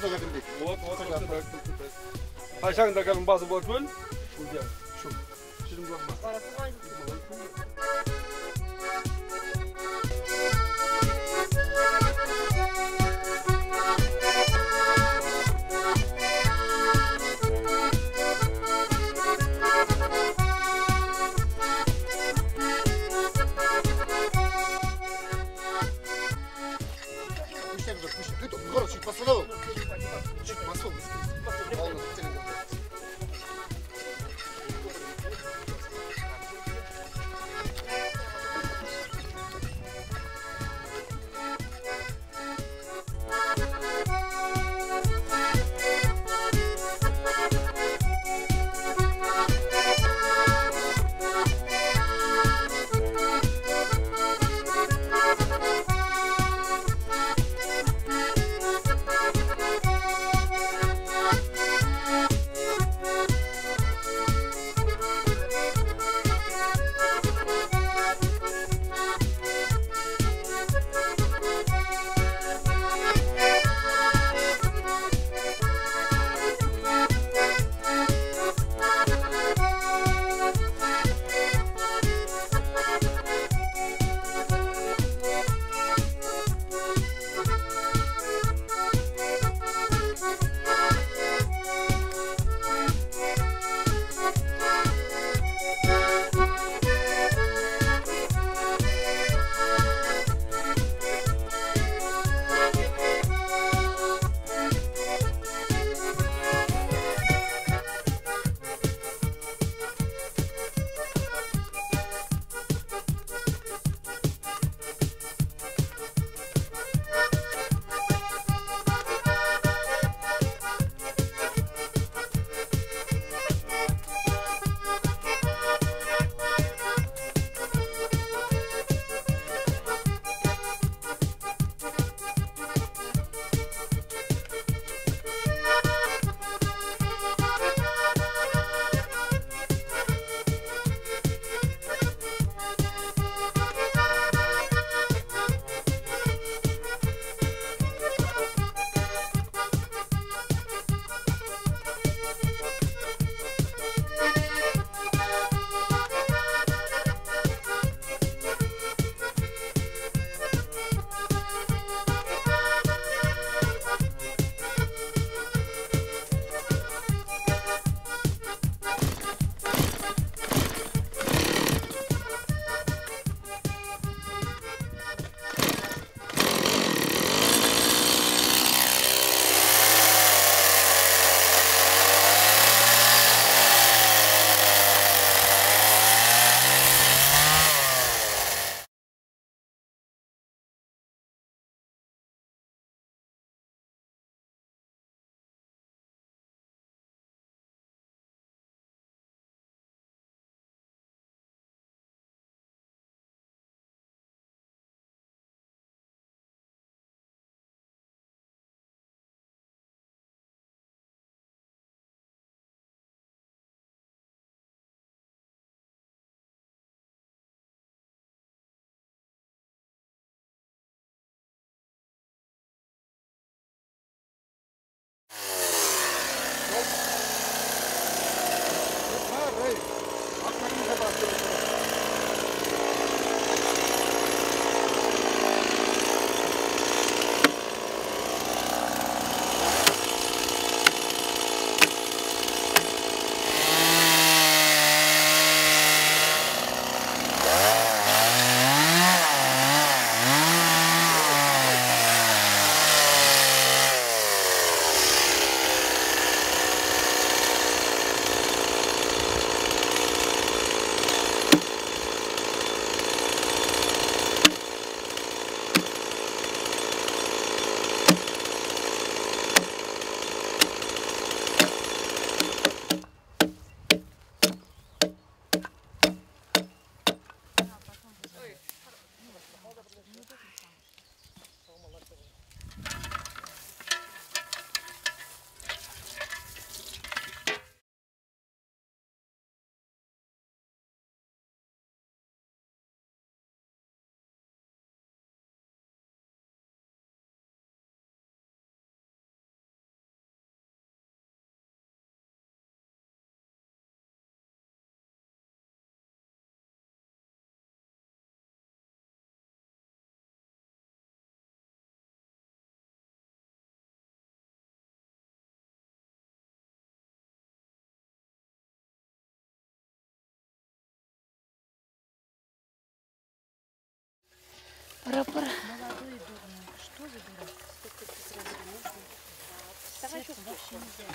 sogar gândit. Așa când dacă îmi bază bătun, uite, și nu glumă. Пора. Что забирать? Сколько сразу можно? Давай что вообще нельзя.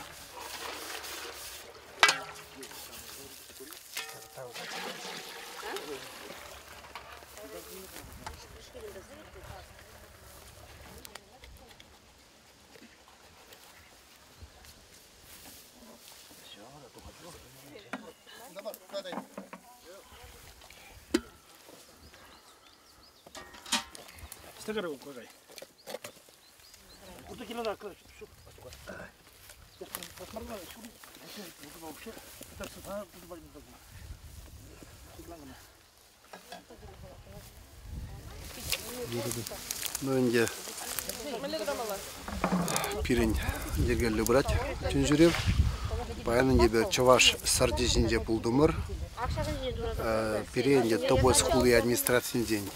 Стагару кожай. Куда кино короче, всё. Я посмотрел, что вообще это сюда тут больно так. Ну инде пирин жергелүү брать үчүн жүрөм. Баянын жебе Чаваш сардежинде булдумур. Пиринде Тобойс хулы администрациясын день.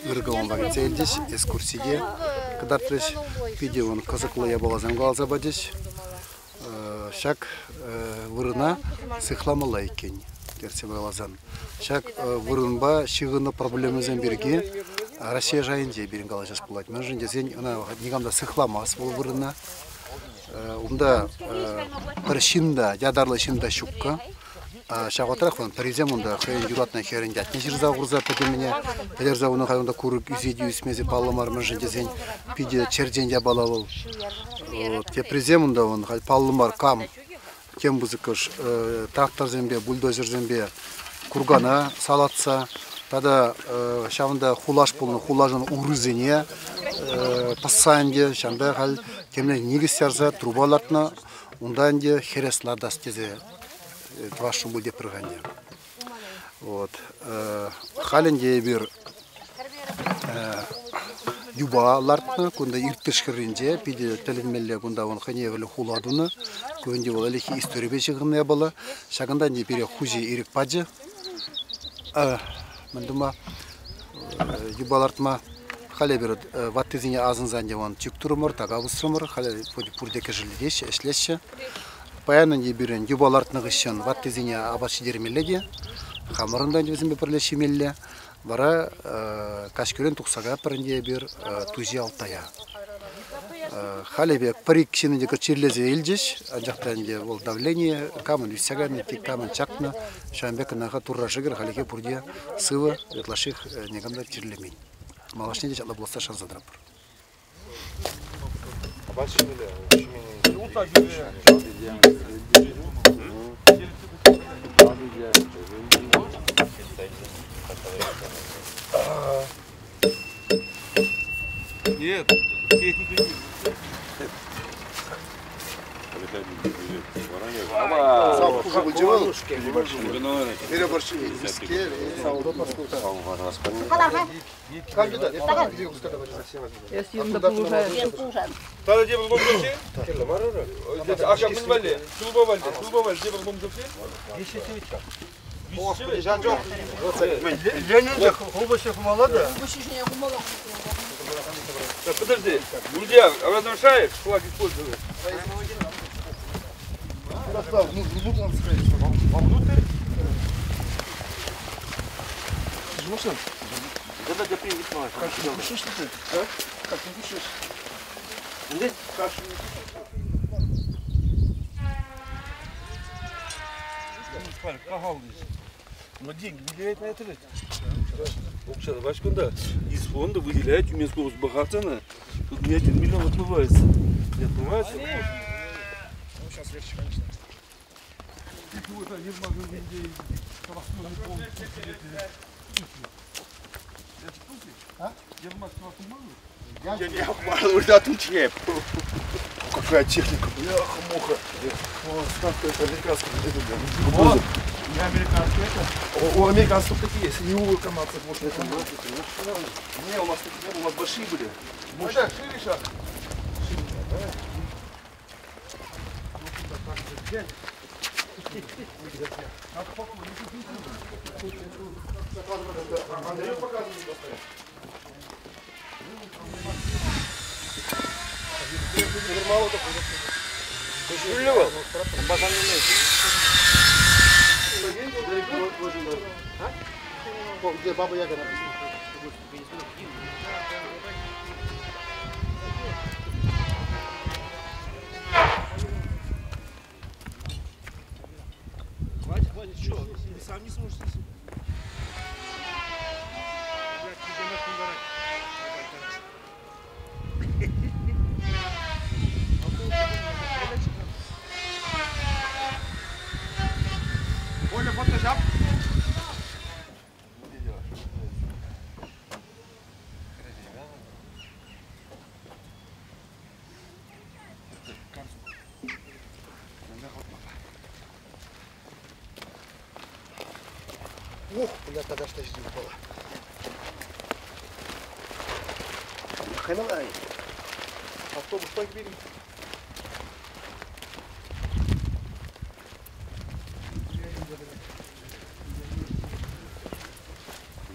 Ыргаван багацелдиш экскурсиге кыдартрыш видеон кызыклы я балазан галзабадиш. Шак вырына сыхламала экен. Керсе балазан. Шак вырынба шыгыны проблемазан берге Россия жайынде берин галажас булат. Мен жинде сен ана нигамда сыхламас бул вырына. Унда причинда ядарлы шинда шукка. Шаготрах вон президентунда хейн юратна херинде атнежирза гурза петемене педерза уну хайында курук үзеди үсмезе палламар мыжынде сен пиде черденде балавыл. Те президентунда вон хай палламар кам кем бузыкыш трактор зембе бульдозер зембе кургана салатса тада шавында хулаш болну хулажын урызене пассанде шанда хал кемне нигистерза трубалартна унданде хересладас тезе твашу буде прыганде. Вот. Халенде бир юба лартна кунда иртишкиринде пиде телинмелле кунда он ханевеле хуладуны көнде бол элехи история чыгыны бала шагында не бере хузи ирик паджы. Мындыма юбалартма хале бир ваттызине азынзанде он чүктүрмөр тагабысрымыр хале пурдеке жилдеш эшлеше. Паянын ебирен юбалартны гышын ваттызине абаши дермелеге хамырында өзүм берлешимелле бара кашкөрен туксага пиринде бир тузи алтая. Халебек парик кишинде кечирлезе элжиш ажактанде бол давление камын үсәгән тик камын чакны шамбек нага туррашыгыр халеке пурдия сывы этлаших негамда чирлемей. Малашне деш алла болса шанс задрап. Нет, техника нет. Тогда где был бомжовщик? Акшам мын балли, шулба балли, где был бомжовщик? Жан жоқ. Ленинде хубаще хумалады. Подожди, друзья, разрушаешь, флаг используешь. Вовнутрь? Жмушин? Да, я приехал. Как ты дышишь ты? А? Как ты дышишь? Здесь? Кашу. Кагал здесь. Но деньги выделяют на это ведь? Окшада Вашканда из фонда выделяют Тюменскую Бахатана. Тут не 1 миллион отмывается. Не отмывается? Ну, сейчас легче, конечно. Я не обманул, да тут чеп. Какая техника, бляха-муха. Ставка это американская. Не американская это? У американцев такие есть, не у канадцев. Не, у нас такие, у нас большие были. Да, шире шаг. Андрею показывают. Шулева? Базан не где Баба Яга написано? там не сможешь снести. Оля, фотошап. Ух, бля, тогда что ждем было. Хайналай. Автобус так бери.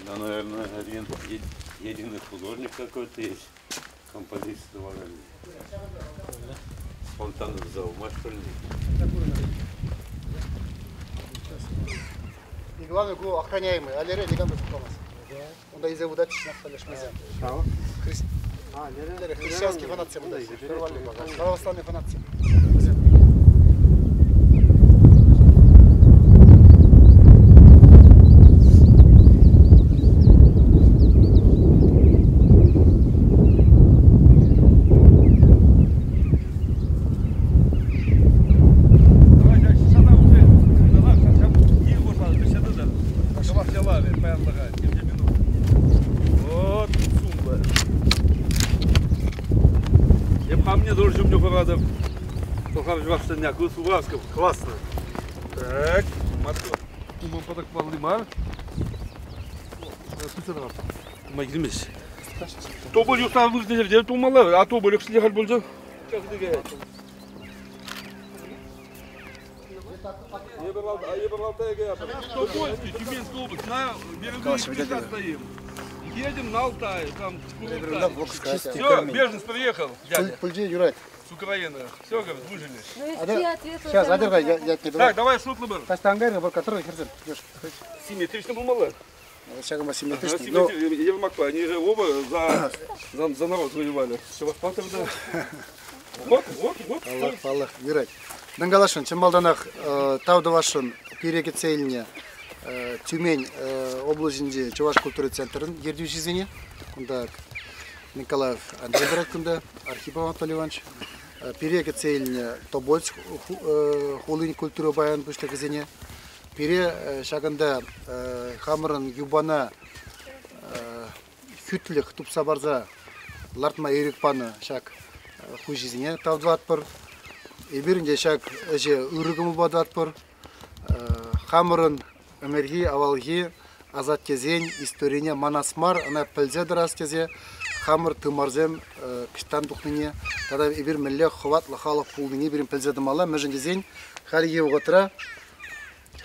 Да, наверное, единый художник какой-то есть. Композиция довольно. Спонтанно взял, мать пыльник. И главное, го охраняемый. Аллере не гамбы попалась. Он да из-за удачи находишь музей. Христианский фанат всем удачи. Православный фанат всем. Классно. Так, Москва. Думаю, поток Валдимар. Магримес. Тобол юстан выждали, где тумала, а тобол их слегка больше. Как дыгает. Я брал тайга. Тобольский, Тюменская область, на берегу Ильича стоим. Едем на Алтай, там все, беженец приехал, дядя. Пульди, Юрай. С Украины. Все, говорит, выжили. Сейчас, одергай, я тебе Так, давай шутлы бар. Таштангайга бар, который херзер. Симметрично был мало. Сейчас мы симметричный. Ермакпа, они же оба за народ воевали. Все вас патер, да. Вот. Аллах, Юрай. Дангалашын, Чембалданах, Таудавашын, Переки Цельне, Тюмень областінде Чуваш культуры центрын ердеуші звене. Кунда Николаев Андрей Браткунда, Архипов Анатолий Иванович. Переки Цельне Тобольск, Хулын культуры баян бүштегі звене. Пере шагында Хамырын Юбана Хүтлік Тупса Барза Лартма Ерекпаны шак хужизіне Таудват бар. Ебірінде шак әже үрігімі бадват бар. Хамырын Өмерги, Авалги, Азат Кезен, Историне, Манасмар, она пөлзе дырас кезе, Хамыр Тымарзем, Кыштан дұқныне, тада ебір мүлі хватлы халық пулдыне бірін пөлзе дымала, мәжін кезен, Халги оғытыра,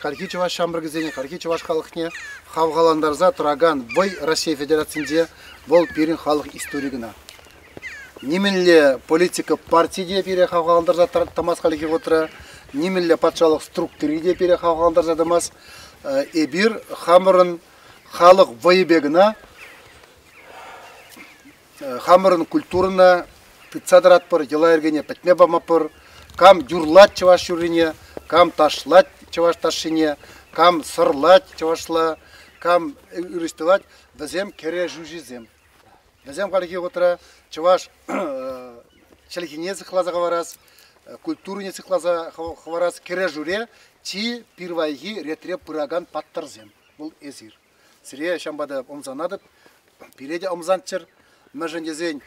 Халги Чуваш Шамбыр кезене, Халги Чуваш халықне, Хавғаландарза тұраган бой Россия Федерациясында бол бірін халық историгіна. Немелле политика партия бере хавғаландарза тамас Халги оғытыра, немелле патшалық структури де бере хавғаландарза дамас, Эбир Хамырын халық вайбегіна, Хамырын культурына тыцадырат пыр, ела ергене пәтме бама пыр, кам дюрлат чаваш юрине, кам ташлат чаваш ташине, кам сырлат чавашла, кам үрістілат, візем кере жужизем. Візем қалыки отыра чаваш шалихине зықлаза ғаварас, культурине зықлаза ғаварас, кере журе, Чи пирвайги ретре пыраган паттарзем. Бұл эзир. Сире шамбада омзанадып, пиреде омзанчыр, мәжендезен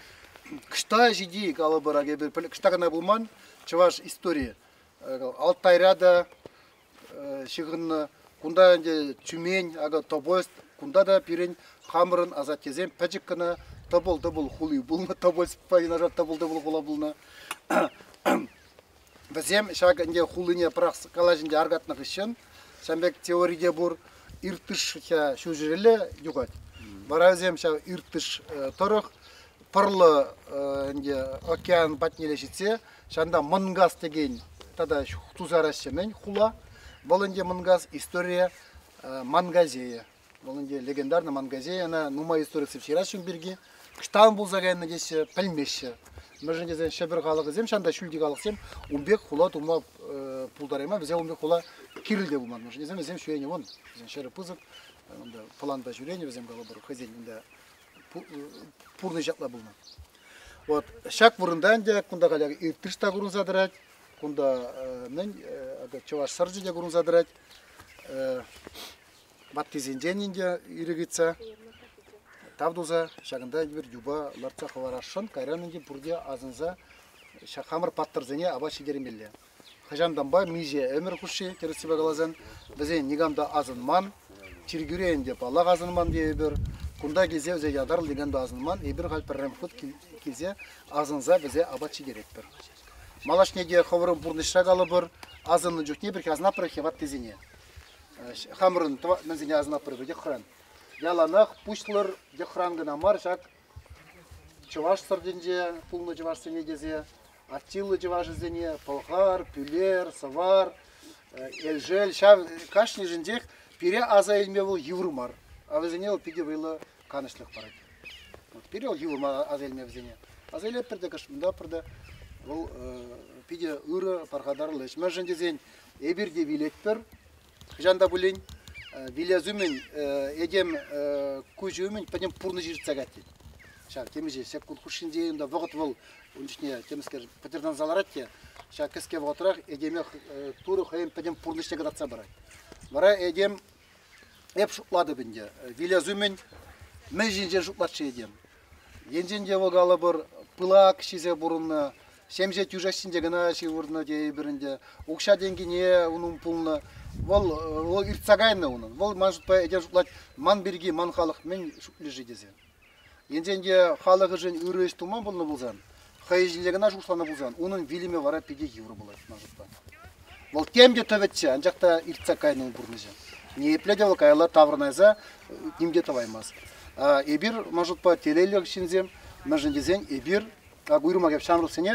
кышта жиди калыбыраге бір кышта гана булман, чаваш история. Алтайрада шыгынны, кунда энде Тюмень, ага Тобольск, кунда да пирен Хамырын Азат Кезен, пәжік кына тобол хули булна, Тобольск пайнажат тобол хула булна. Бізем шаг инде хулыне прақс калажинде аргатнық ішін, шамбек теория бұр иртыш шу жүрелі юғат. Баразем шаг иртыш тұрық, пырлы океан батнелешіце, шанда мынгас деген тада тузарашымен хула. Бұл инде мынгас история Мангазея. Бұл инде легендарны Мангазея, нума историясы вчерашын берге, кыштан бұл зағайны десе пілмеші. Мәжіндезен шәбір қалық езем, шанда шүлді қалық сем, умбек хула тума пулдарема бизе умбек була кирилде булман. Может, незем зем шуене вон. Зем шеры пызык. Онда планда жүрене безем гала бір хозяйнда пурны жатла булман. Вот шак бурундан да кунда галя иртишта гурун задырат. Кунда мен ага чаваш саржы да гурун задырат. Баттизенденинде иригица. Тавдуза шагында бир юба ларца хаварашын кайранынде пурде азынза шахамыр паттырзене аба шидеремелле. Хажамданба миже өмір куши терсибе галазан бизе нигамда азынман чиргүрен деп алла азынман дей бир кунда кезе үзе ядар дегенде азынман бир галперрем кут кезе азынза бизе аба шидерет бир. Малашнеге хавырын бурнышра галы бир азынны жукне бир казна прохеват тезине. Хамырын мензене азна прохеват хран. Яланах пучлар дехрангына маршак чуваш сардинже пулны чуваш сенедезе аттилы чуваш зене полхар пюлер савар элжел шав кашни жиндех пире аза элмевул юрмар а везене пиде вылы канышлык барат пире юрмар аза элмев зене аза элеп перде кашмында перде ол пиде ыры пархадарлы эшме жиндезен эбирде билетпер жанда булин Вилязумен, едем кujумен, пойдем пурны жирцагати. Шар, темиже, сек кушинде, да вогот вол, унчне, темискер, патердан заларатте, шар кеске вотрах, едем туру хаем, пойдем пурны штегатца барай. Бара едем, еп шутлады бенде. Вилязумен, межинже шутлатчы едем. Енженде вогалы бір пылак шизе бурынна, семже тюжашинде гана шивурна дей бірінде, укша денгене унун пулна. Вол ирцагайны унун. Вол может по эдер шутлать ман берги ман халық мен шутлежи дезе. Енденде халыгы жын үрөш туман болны булзан. Хайжилегина шушлана булзан. Унун вилиме вара 5 евро болот может по. Вол темде төбетче анжакта ирцагайны бурныжы. Не пледе вол кайла таврнайза немде таваймас. Эбир может по телелек шинзем мәжен дезен эбир Агуйрма кеп шамрық сене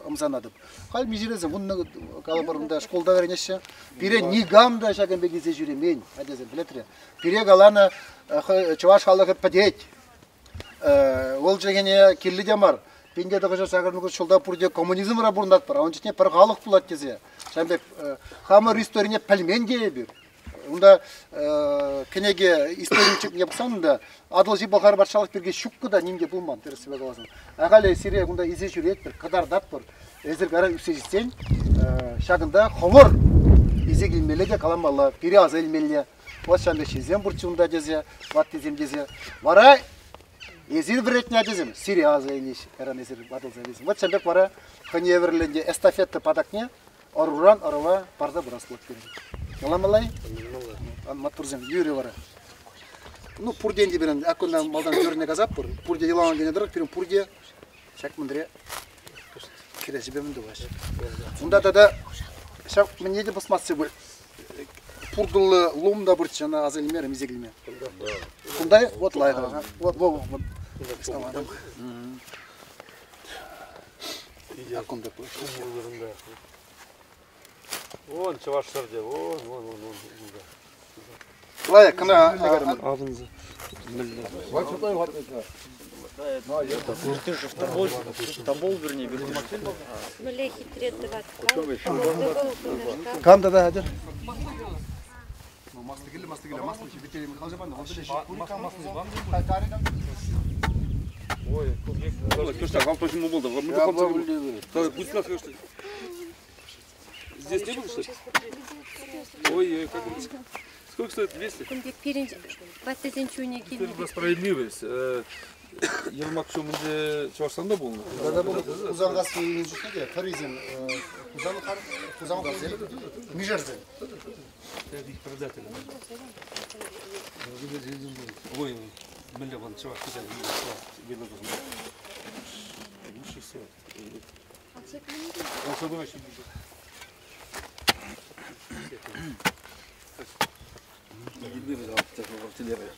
ымзанадып. Хал мижерезем, бұнны калабарында школда веренеші. Пире нигамда шаген бегезе жүремен, әдезен білетірі. Пире галаны чуваш халығы падет. Ол жегене келі демар. Пенде дағыжа сағырнығы шолда пұрде коммунизм рабурындат бар. Ончесіне пір халық пулат дезе. Шамбек хамыр историне пәлмен дей бір. Онда кенеге историчек не бұсанында адылжи балғар баршалық берге шүккі да немге бұлман терісібе қаласын. Ағалы сирия онда изе жүрет бір қадардат бір әзір ғара үсе жетсен шағында қоңыр изе келмелеге қаламалы пире аза елмелі вот шамбек шезен бұрчуында дезе ват дезем дезе вара езір біретіне дезем сирия аза елеш әран езір адылза елесін вот шамбек вара қыне верленде эстафетті падакне оруран орова парда бұрасылық береді. Галамалай? Матурзем, юри вара. Ну, пурден де берем, акунда малдан жөріне газап бұр. Пурде елаған гене дұрық, берем пурде. Шак мындыре. Кересі бемінді баш. Онда да, шак мен еді басмасы бұл. Пурдылы ломда бұрт жана азелімер, мезегілме. Кундай, вот лайға. Вот. Акунда бұл. Вон чаваш сарде, вон. Лая, кана Ağzınızı. Стамбул, вернее, Нулей хитрет давать. Канда да хадер. Ой, вам точно был, да? Пусть нас здесь не было, что ли? Ой, как близко. Сколько стоит? 200? Справедливость. Елмак şu münde çarşamba bulundu. Uzan gazete yüzüne turizm uzan gazete Mijerzen. Их продатели. Ой, мля вон чувак куда видно тоже. Лучше всего. Он собой очень бежит. Гибли да, так в артиллерии.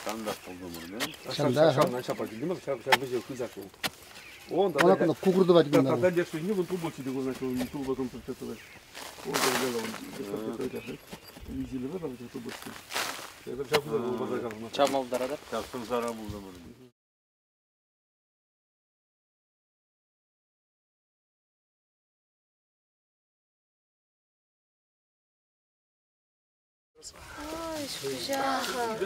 Стандарт oldu Şamdan çapar değil mi? Şamdan bir kızak oldu. Onda Ona kukurdu var gibi. Тогда держи, не вон трубу тебе, значит, не трубу потом прицепилась. Çamoldaрадар. Çapsın zara buldum bunu. Ой, шпижаха.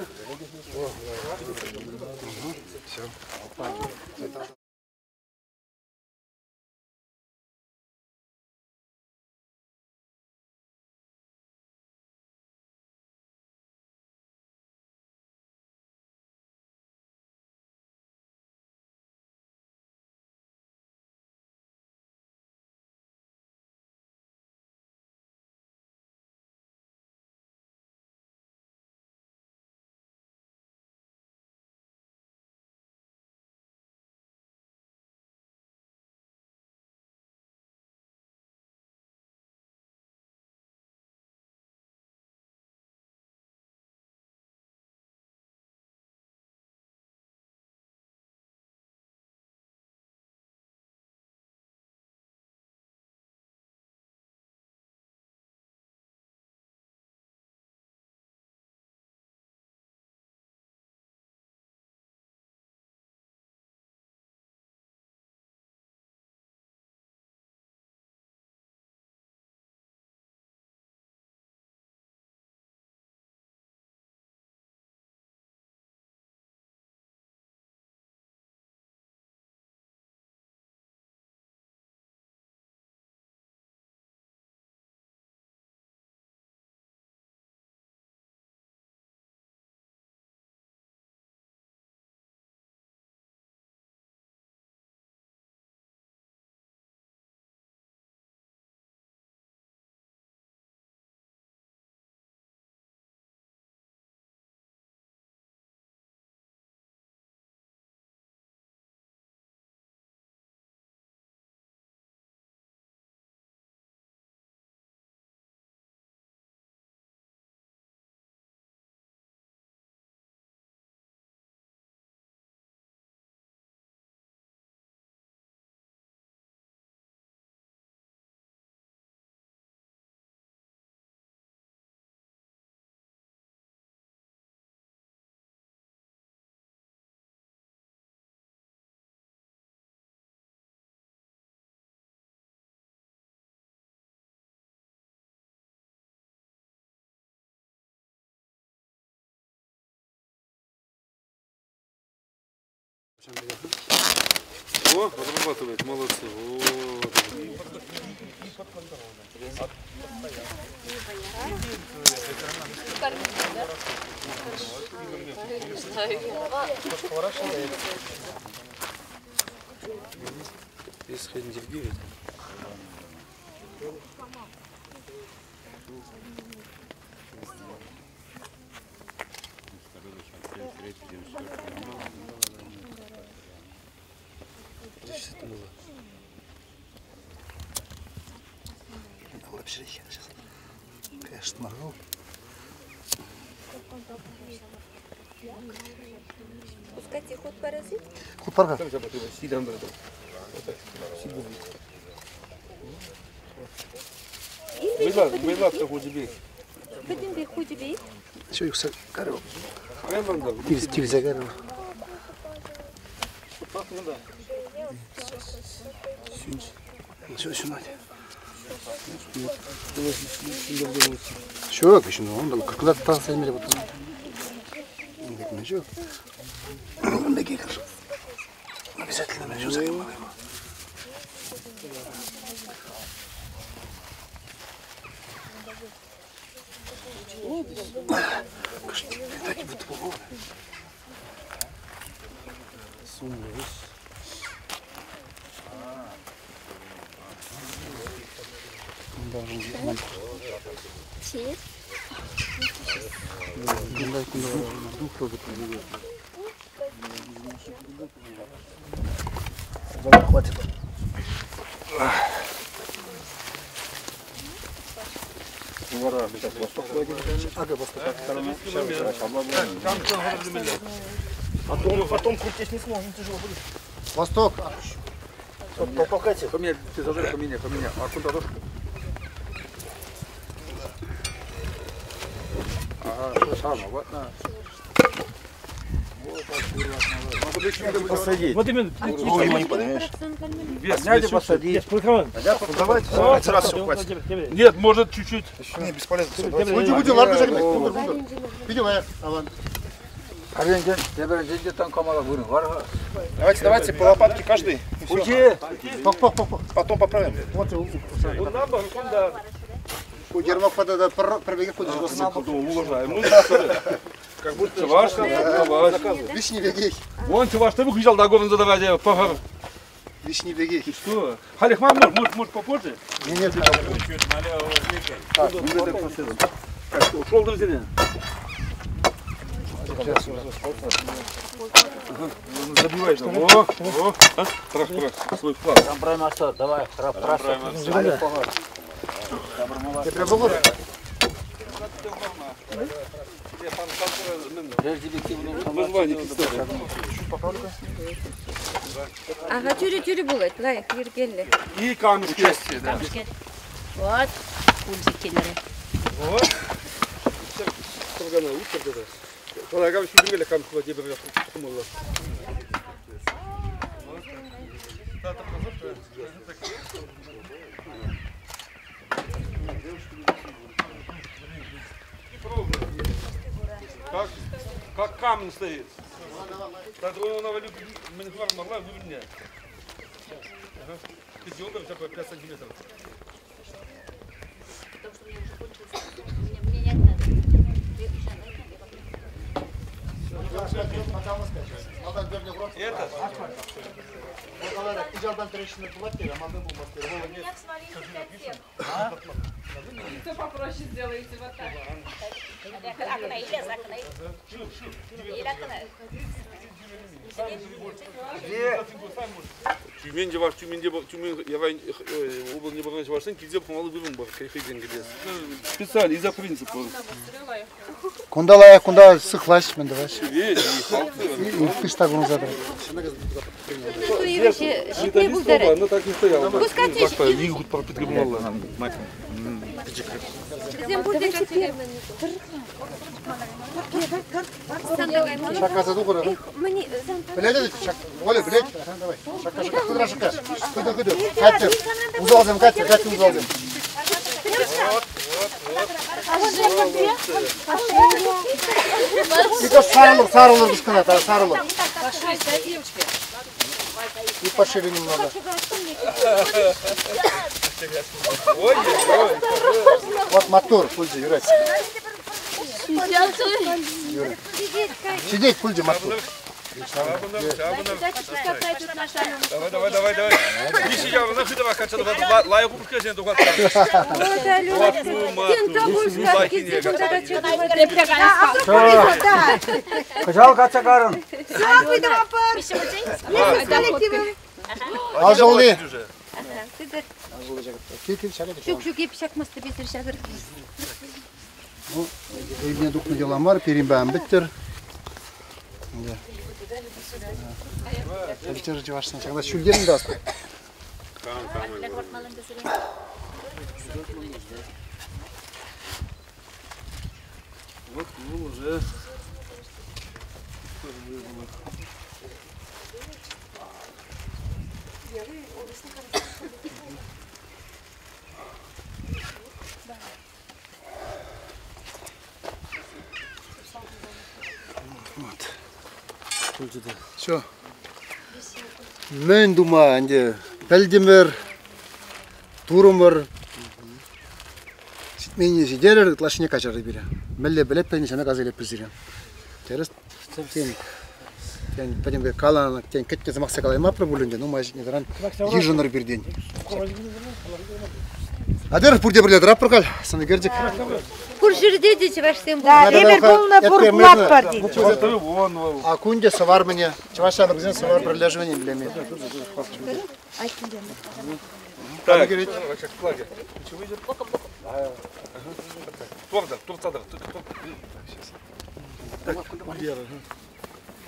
О, разрабатывает, молодцы. Исходить. Конечно, могу. Пускайте ход паразит. Купарга. Мейлатка худебей. Bütün bir hudibi. Все, yüksek. Karı. Мейланда. Tilize karı. Şunu hadi. Şu yok şimdi onda kırklar tan sevmeli bu. Ne şu? Ne gelir? Обязательно на что занимаем. Такие вот полы. Суммусь. Çiğ. Bunlar duh produktları. Хватит. Ага, Потом крутить не сможем, тяжело будет. Восток. Толкайте. Поменяй, ты зажег, поменяй. А куда дошку? Посадить. Вот именно. Ой, не понимаешь. Надо посадить. Давайте, все, раз все, хватит. Нет, может чуть-чуть. Не, бесполезно. Все, Буду, ладно, загнать. Видел, Алан. Давайте по лопатке каждый. Потом поправим. Удермок подо пробеги ходишь. Как будто ваш, Вишни беги. вон чуваш, ты выключал, да, говно задавать, погор. Вишни беги. Что? Халих, мам, может попозже? Нет, Ушел до зрения. Забивай там. О. Трах, свой вклад. Там прямо что, давай, ты пробовал? Вызвание пистолет. Ага, тюри булат, лай, киргелли. И камешки. Да. Вот, пульзи кенери. Вот. Сыргана лучше где-то. Когда камешки бегали, камешки вот тебе помогла. Как камень стоит. Так он навалил, манифар могла вывернять. Ты он там 5 сантиметров. Потому что мне уже кончился, мне не надо. Это? Все попроще сделаете вот так. Тюмень ваш, Тюмень я область не был ваш сын, где помалу вырван был, как деньги без. Специально из-за принципа. Кундалая, кунда сыхлась, мен давай. Кыш так он забрал. Житный булдары. Ну так не стоял. Пускай Так-то лигут по подгребнула. Шака задугора. Блядь, шак. Оля, блядь. Давай. Шака, куда шака? Куда. Катя. Узалзем, Катя, узалзем. И сарылыр бускана, сарылыр. И пошире немного. Ой. Вот мотор, пульзи, Юрец. Сидеть, пульзи, мотор. Давай. Не сидел, на худого качал, лаю пускай, то хватит. Качал качагарын. Ажолы. Шук, епшак масты бетер шагыр. Ну, evine dokun yalan var, perim bitter. Bitter cıvarsın. Çakda şülgerin de aslı. Вот уже. Все. Мен дума, анде, пәлдемір, турымыр, ситмейіне жедерір, лашыне качарды бере. Мәлі білеп пәліне шамек аз елеп біздерен. Теріс, тен пәдемге каланық, тен кетке замақса калайма пробулінде, ну май жинедеран ежінір берден. Адер пурде бірледі, рап пұрқал, саны кердік. Курширде дечі баштым. Да, ребер полна пурплат парди. А кунде савар мне, чавашаны бізден савар бірлежвенен білеме. Так, Турцада.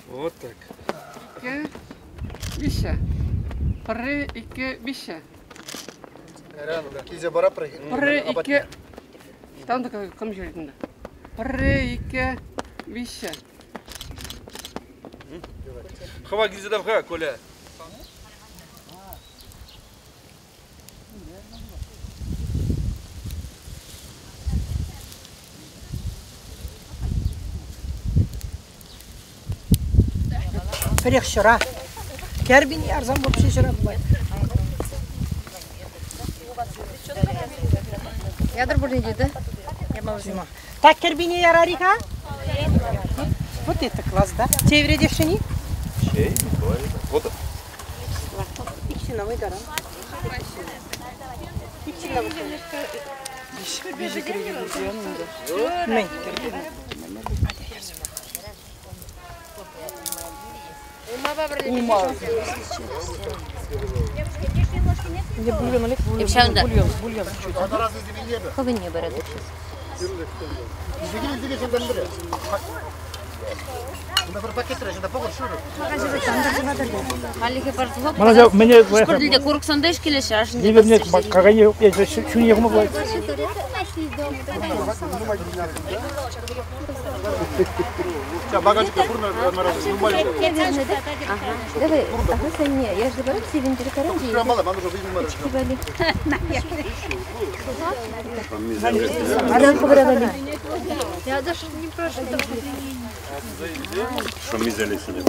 Вот так. Вище. Пыры ике вище. Кейзе бара прыгин. Пыры ике. Там такая кам жердинде. Прейке Вище. Хава гизидавха, Коля. Перех шара. Кербини арзан вообще шара. Ядр бурни деди. Я могу. Так кербини ярарика? Вот это класс, да? Çevre девшини? Вот. İkisi namı garam. İkisi namı. Bizi kırıyor diyor. Ne? Повинні берете. Mana mene Спордилде коруксанда ишкеле шашын. Диберне кагане шуни ягма бай. Багажник бурна Давай, ага, сanya. Я же говорю, все винтер каранди. Я даже не прошу. Что мы взяли сегодня?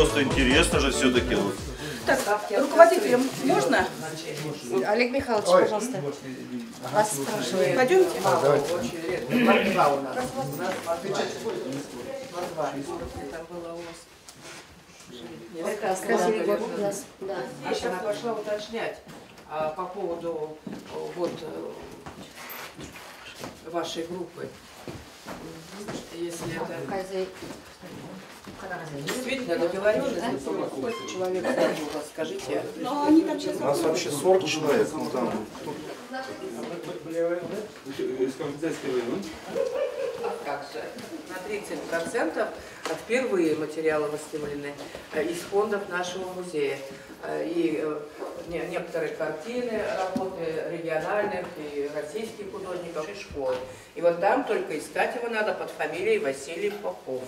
просто интересно же все-таки. Так, руководителям можно? Олег Михайлович, пожалуйста. Вас спрашивают. Пойдемте? Красивый год. Да. Она пошла уточнять по поводу вот вашей группы. Если это действительно договоренность, сколько человек у вас, скажите? Но они там сейчас... У нас вообще 40 человек. Ну, там, Как же? На 30% впервые материалы выставлены из фондов нашего музея. И некоторые картины, работы региональных и российских художников и школ. И вот там только искать его надо под фамилией Василий Попов,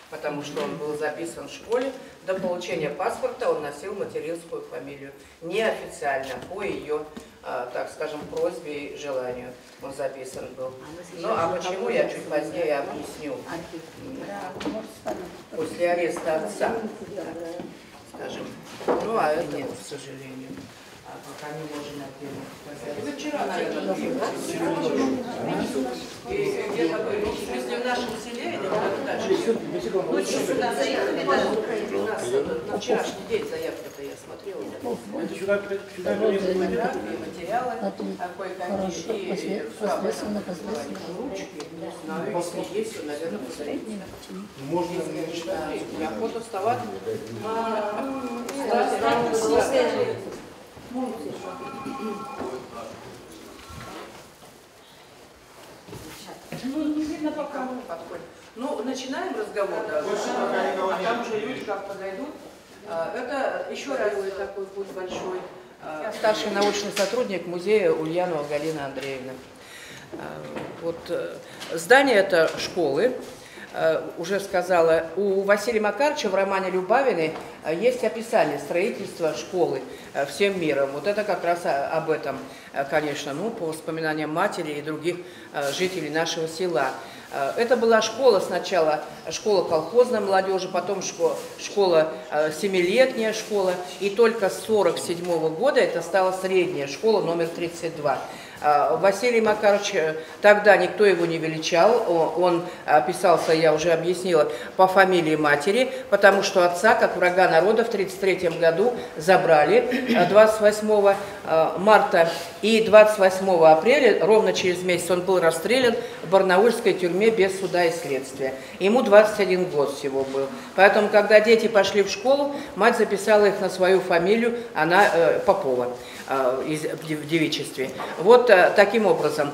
потому что он был записан в школе. До получения паспорта он носил материнскую фамилию. Неофициально, по ее, так скажем, просьбе и желанию он записан был. Ну а почему, я чуть позднее объясню. После ареста отца, скажем. Ну а это нет, к сожалению. Пока не можем ответить. Вы вчера, наверное, и где-то вы, ну, в смысле, в нашем селе или куда-то дальше? Ну, сюда заехали, у нас на вчерашний день заявка-то я смотрела. Материалы, кое-какие, и ручки, не знаю, если есть, то, наверное, подарите. Можно неохота вставать. Ну, начинаем разговор, да, а там уже люди как подойдут. Это еще раз такой путь большой. Я старший научный сотрудник музея Ульянова Галина Андреевна. Вот здание это школы. Уже сказала, у Василия Макаровича в романе «Любавины» есть описание строительства школы всем миром. Вот это как раз об этом, конечно, ну, по воспоминаниям матери и других жителей нашего села. Это была школа сначала, школа колхозной молодежи, потом школа семилетняя школа, и только с 1947 года это стала средняя школа номер 32. Василий Макарович, тогда никто его не величал, он писался, я уже объяснила, по фамилии матери, потому что отца, как врага народа, в 1933 году забрали 28 марта и 28 апреля, ровно через месяц, он был расстрелян в барнаульской тюрьме без суда и следствия. Ему 21 год всего был. Поэтому, когда дети пошли в школу, мать записала их на свою фамилию, она Попова. В девичестве. Вот таким образом.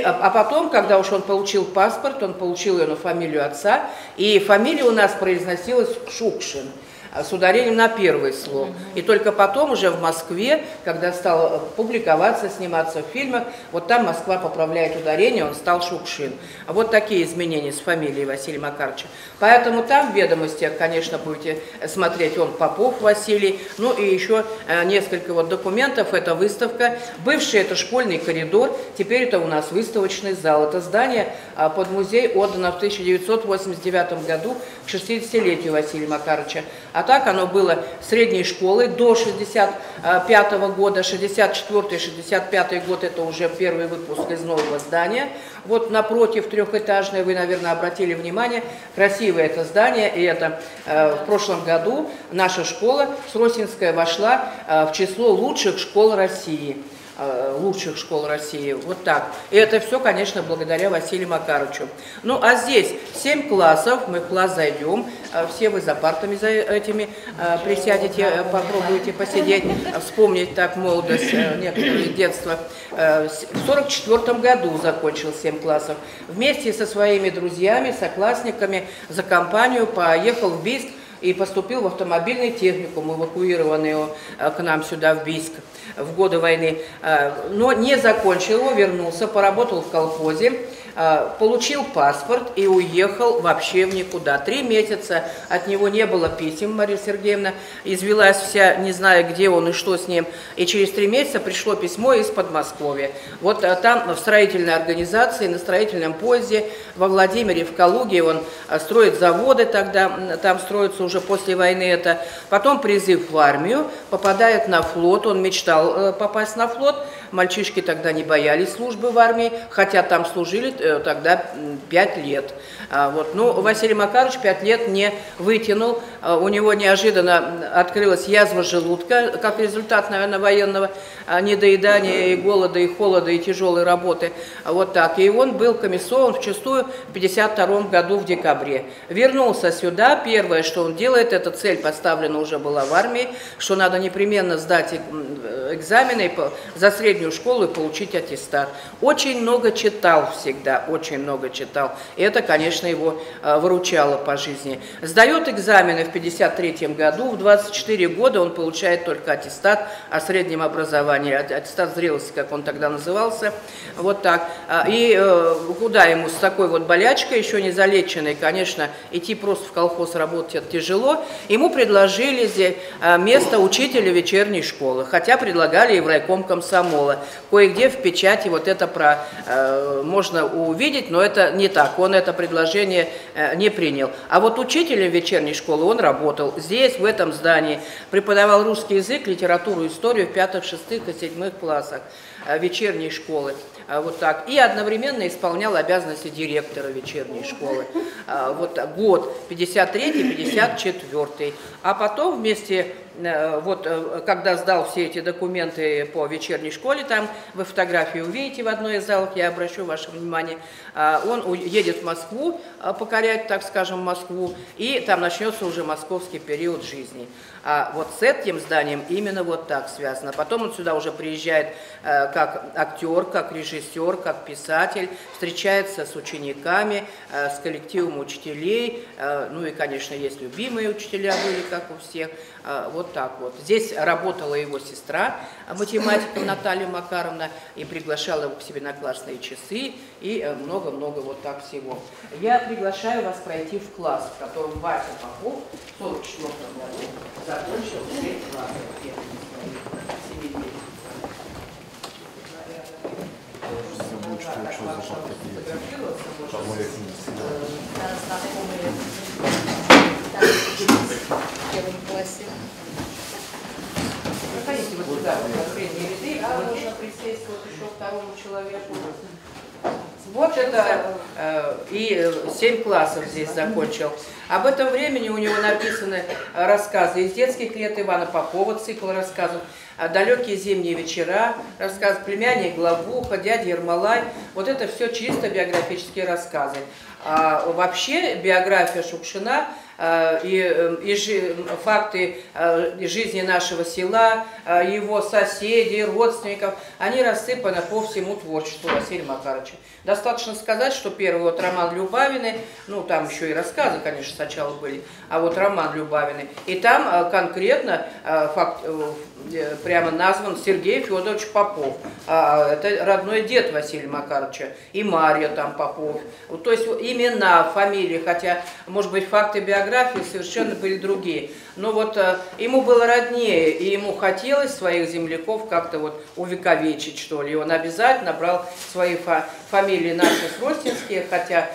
А потом, когда уж он получил паспорт, он получил ее на фамилию отца, и фамилия у нас произносилась Шукшин, с ударением на первое слово. И только потом уже в Москве, когда стал публиковаться, сниматься в фильмах, вот там Москва поправляет ударение, он стал Шукшин. Вот такие изменения с фамилией Василия Макаровича. Поэтому там в ведомостях, конечно, будете смотреть, он Попов Василий, ну и еще несколько вот документов, это выставка. Бывший это школьный коридор, теперь это у нас выставочный зал. Это здание под музей отдано в 1989 году к 60-летию Василия Макаровича. А так оно было средней школой до 1965 года, 1964-1965 год это уже первый выпуск из нового здания. Вот напротив трехэтажное, вы, наверное, обратили внимание, красивое это здание, и это в прошлом году наша школа Сросинская вошла в число лучших школ России. Лучших школ России, вот так. И это все, конечно, благодаря Василию Макаровичу. Ну, а здесь 7 классов, мы в класс зайдем, все вы за партами за этими присядете, попробуйте посидеть, вспомнить так молодость, некоторые детство. В 1944 году закончил 7 классов. Вместе со своими друзьями, соклассниками за компанию поехал в Бийск и поступил в автомобильный техникум, эвакуированный к нам сюда в Бийск в годы войны, но не закончил его, вернулся, поработал в колхозе, получил паспорт и уехал вообще в никуда. 3 месяца от него не было писем, Мария Сергеевна извелась вся, не зная, где он и что с ним. И через 3 месяца пришло письмо из Подмосковья. Вот там в строительной организации, на строительном поезде во Владимире, в Калуге, он строит заводы тогда, там строятся уже уже после войны это. Потом призыв в армию, попадает на флот, он мечтал попасть на флот. Мальчишки тогда не боялись службы в армии, хотя там служили тогда 5 лет. Вот. Ну, Василий Макарович 5 лет не вытянул, у него неожиданно открылась язва желудка, как результат, наверное, военного недоедания, и голода, и холода, и тяжелой работы. Вот так. И он был комиссован вчистую в 1952 году в декабре. Вернулся сюда, первое, что он делает, эта цель поставлена уже была в армии, что надо непременно сдать экзамены за среднюю школу и получить аттестат. Очень много читал всегда, очень много читал. И это, конечно, его выручало по жизни. Сдает экзамены в 1953 году, в 24 года он получает только аттестат о среднем образовании, аттестат зрелости, как он тогда назывался. Вот так. И куда ему с такой вот болячкой, еще не залеченной, конечно, идти просто в колхоз работать это тяжело. Ему предложили здесь место учителя вечерней школы, хотя предлагали и в райком комсомола. Кое-где в печати вот это можно увидеть, но это не так. Он это предложение не принял. А вот учителем вечерней школы он работал здесь, в этом здании. Преподавал русский язык, литературу, историю в 5, 6 и 7 классах вечерней школы. Вот так. И одновременно исполнял обязанности директора вечерней школы. Вот год 53-54. А потом вместе, вот когда сдал все эти документы по вечерней школе, там вы фотографии увидите в одной из залов, я обращу ваше внимание, он едет в Москву, покорять, так скажем, Москву, и там начнется уже московский период жизни. А вот с этим зданием именно вот так связано. Потом он сюда уже приезжает как актер, как режиссер, как писатель, встречается с учениками, с коллективом учителей, ну и, конечно, есть любимые учителя были, как у всех. Вот так вот. Здесь работала его сестра, математика Наталья Макаровна, и приглашала его к себе на классные часы, и много-много вот так всего. Я приглашаю вас пройти в класс, в котором Вася Попов в 1944 году закончил 6 классов. В первом классе. Проходите вот сюда, вот на средние ряды, можно присесть вот еще второму человеку. Вот это и 7 классов здесь закончил. Об этом времени у него написаны рассказы из детских лет Ивана Попова, цикл рассказов, «Далекие зимние вечера», рассказ «Племянник Главуха», «Дядя Ермолай». Вот это все чисто биографические рассказы. А вообще биография Шукшина и факты жизни нашего села, его соседей, родственников, они рассыпаны по всему творчеству Василия Макаровича. Достаточно сказать, что первый вот роман Любавины, ну там еще и рассказы, конечно, сначала были, а вот роман Любавины, и там конкретно прямо назван Сергей Федорович Попов. Это родной дед Василия Макаровича, и Марья там Попов. То есть имена, фамилии, хотя, может быть, факты биографии совершенно были другие. Но вот ему было роднее, и ему хотелось своих земляков как-то вот увековечить, что ли. И он обязательно брал свои фамилии наши сростинские, хотя,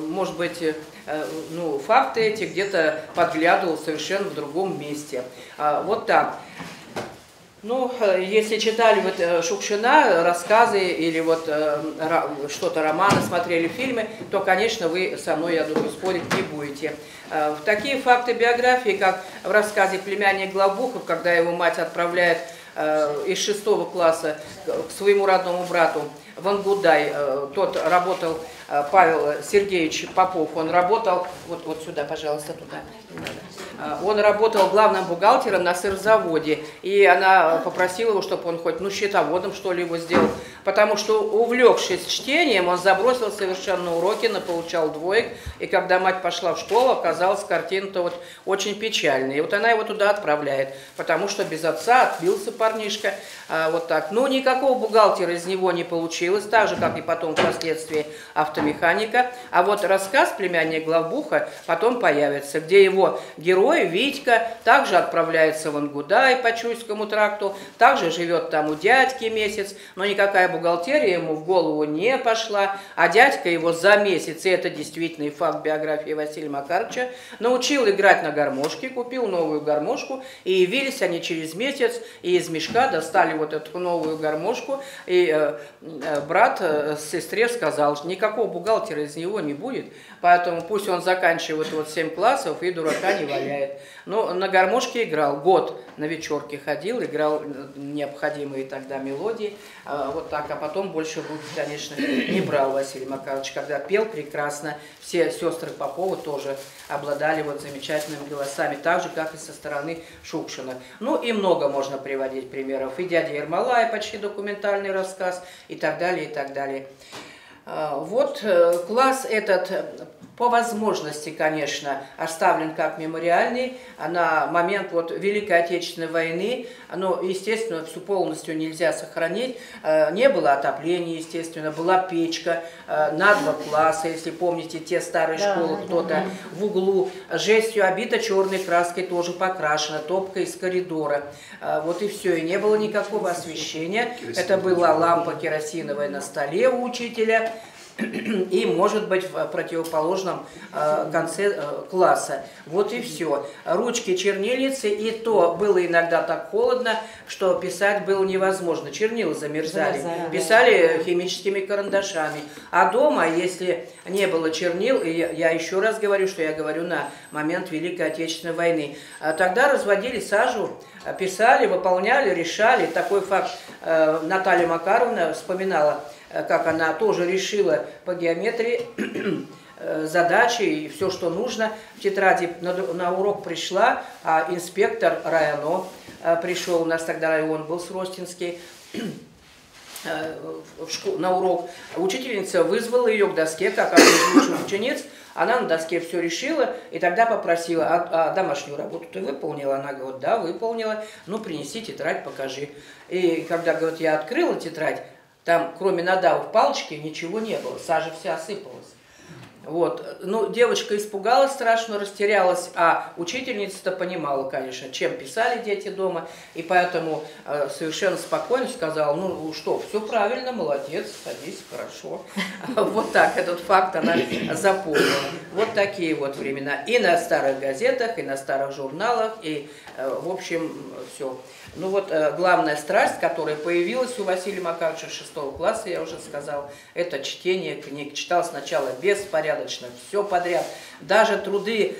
может быть, ну, факты эти где-то подглядывал совершенно в другом месте. Вот так. Ну, если читали вот Шукшина, рассказы или вот что-то романы, смотрели фильмы, то, конечно, вы со мной, я думаю, спорить не будете. В такие факты биографии, как в рассказе «Племянник Главбухов», когда его мать отправляет из 6 класса к своему родному брату в Ангудай, тот работал, Павел Сергеевич Попов, он работал, вот сюда, пожалуйста, туда, он работал главным бухгалтером на сырзаводе, и она попросила его, чтобы он хоть, ну, счетоводом, что ли, его сделал, потому что, увлекшись чтением, он забросил совершенно уроки, получал двоек, и когда мать пошла в школу, оказалась картина-то вот очень печальная, и вот она его туда отправляет, потому что без отца отбился парнишка, вот так. Ну, никакого бухгалтера из него не получилось, так же, как и потом впоследствии автомеханика, а вот рассказ «Племянник Главбуха» потом появится, где его герой мой Витька также отправляется в Ангудай по Чуйскому тракту, также живет там у дядьки месяц, но никакая бухгалтерия ему в голову не пошла, а дядька его за месяц, и это действительно факт биографии Василия Макаровича, научил играть на гармошке, купил новую гармошку, и явились они через месяц, и из мешка достали вот эту новую гармошку, и брат сестре сказал, что никакого бухгалтера из него не будет, поэтому пусть он заканчивает вот 7 классов и дурака не валяет. Но на гармошке играл, год на вечерке ходил, играл необходимые тогда мелодии, вот так, а потом больше в руки, конечно, не брал Василий Макарович, когда пел прекрасно, все сестры Попова тоже обладали вот замечательными голосами, так же, как и со стороны Шукшина. Ну и много можно приводить примеров, и дядя Ермолай, почти документальный рассказ, и так далее, и так далее. Вот класс этот по возможности, конечно, оставлен как мемориальный на момент вот Великой Отечественной войны, но, естественно, всю полностью нельзя сохранить. Не было отопления, естественно, была печка на 2 класса, если помните, те старые школы, кто-то в углу, жестью обита черной краской, тоже покрашена, топка из коридора. Вот и все, и не было никакого освещения. Это была лампа керосиновая на столе у учителя, и, может быть, в противоположном конце класса. Вот и все. Ручки, чернильницы, и то было иногда так холодно, что писать было невозможно. Чернила замерзали. Писали химическими карандашами. А дома, если не было чернил, и я еще раз говорю, что я говорю на момент Великой Отечественной войны, тогда разводили сажу, писали, выполняли, решали. Такой факт Наталья Макаровна вспоминала, как она тоже решила по геометрии задачи и все, что нужно. В тетради на урок пришла, а инспектор районо пришел, у нас тогда район был Сростинский, на урок. Учительница вызвала ее к доске, как одну из лучших учениц. Она на доске все решила, и тогда попросила, а домашнюю работу ты выполнила? Она говорит, да, выполнила. Ну, принеси тетрадь, покажи. И когда, говорит, я открыла тетрадь, там, кроме надавов палочки, ничего не было, сажа вся осыпалась. Вот. Ну, девочка испугалась страшно, растерялась, а учительница-то понимала, конечно, чем писали дети дома, и поэтому совершенно спокойно сказала, ну что, все правильно, молодец, садись, хорошо. Вот так, этот факт она запомнила. Вот такие вот времена. И на старых газетах, и на старых журналах, и, в общем, все. Ну вот главная страсть, которая появилась у Василия Макаровича 6 класса, я уже сказал, это чтение книг. Читал сначала беспорядочно, все подряд. Даже труды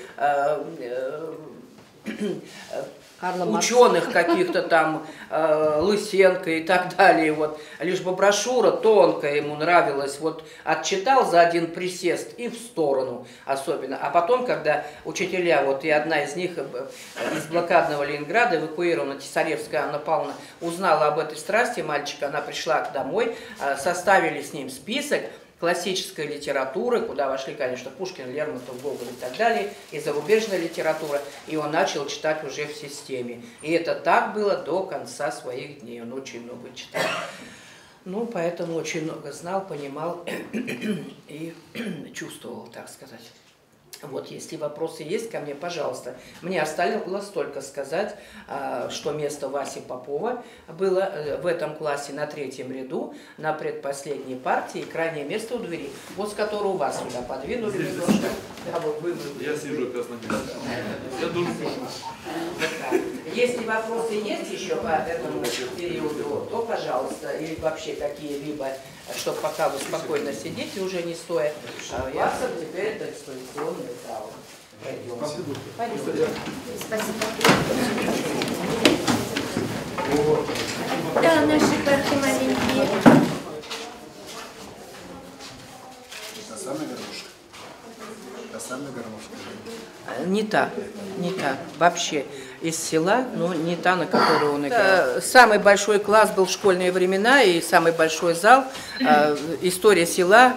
ученых каких-то там, Лысенко и так далее, вот, лишь бы брошюра тонкая ему нравилась, вот, отчитал за один присест и в сторону особенно, а потом, когда учителя, вот, и одна из них из блокадного Ленинграда, эвакуирована, Тесаревская Анна Павловна, узнала об этой страсти мальчика, она пришла домой, составили с ним список классической литературы, куда вошли, конечно, Пушкин, Лермонтов, Гоголь и так далее, и зарубежная литература, и он начал читать уже в системе. И это так было до конца своих дней, он очень много читал. Ну, поэтому очень много знал, понимал и чувствовал, так сказать. Вот, если вопросы есть ко мне, пожалуйста. Мне осталось только сказать, что место Васи Попова было в этом классе на 3-м ряду, на предпоследней партии, и крайнее место у двери, вот с которого вас сюда подвинули немножко. Я сижу как раз на месте. Я тоже Если вопросы есть еще по этому периоду, то, пожалуйста, или вообще какие-либо, чтобы пока вы спокойно сидите, уже не стоя. Я теперь это экспозиционный зал. Пойдем. Спасибо. Да, наши парки маленькие. Та самая гармошка. Та самая гармошка. Не та, не та, вообще из села, но не та, на которую он играл. Самый большой класс был в школьные времена, и самый большой зал, история села,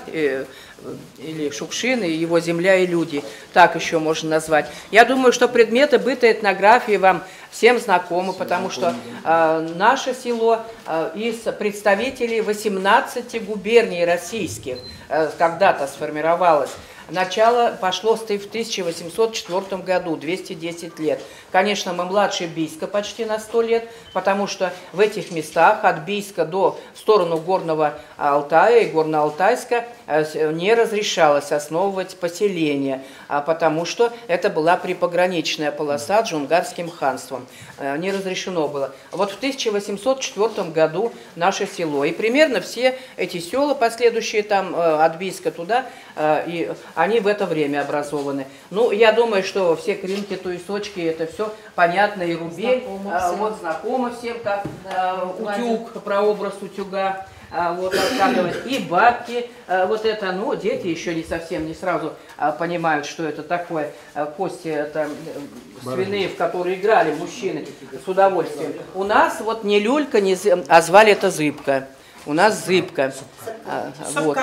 или Шукшин, и его земля и люди, так еще можно назвать. Я думаю, что предметы быта, этнографии вам всем знакомы, потому что наше село из представителей 18 губерний российских когда-то сформировалось. Начало пошло в 1804 году, 210 лет. Конечно, мы младше Бийска почти на 100 лет, потому что в этих местах от Бийска в сторону Горного Алтая и Горно-Алтайска не разрешалось основывать поселение, потому что это была припограничная полоса с Джунгарским ханством. Не разрешено было. Вот в 1804 году наше село, и примерно все эти села, последующие там от Бийска туда, и они в это время образованы. Ну, я думаю, что все Кринки, Туесочки, это все понятно, и Рубель, знакомо всем, как утюг, прообраз утюга. Вот рассказывать, и бабки, вот это, ну, дети еще не совсем, не сразу понимают, что это такое, кости, это свиные, в которые играли мужчины с удовольствием. У нас вот не люлька, а звали это зыбка. У нас зыбка. Вот.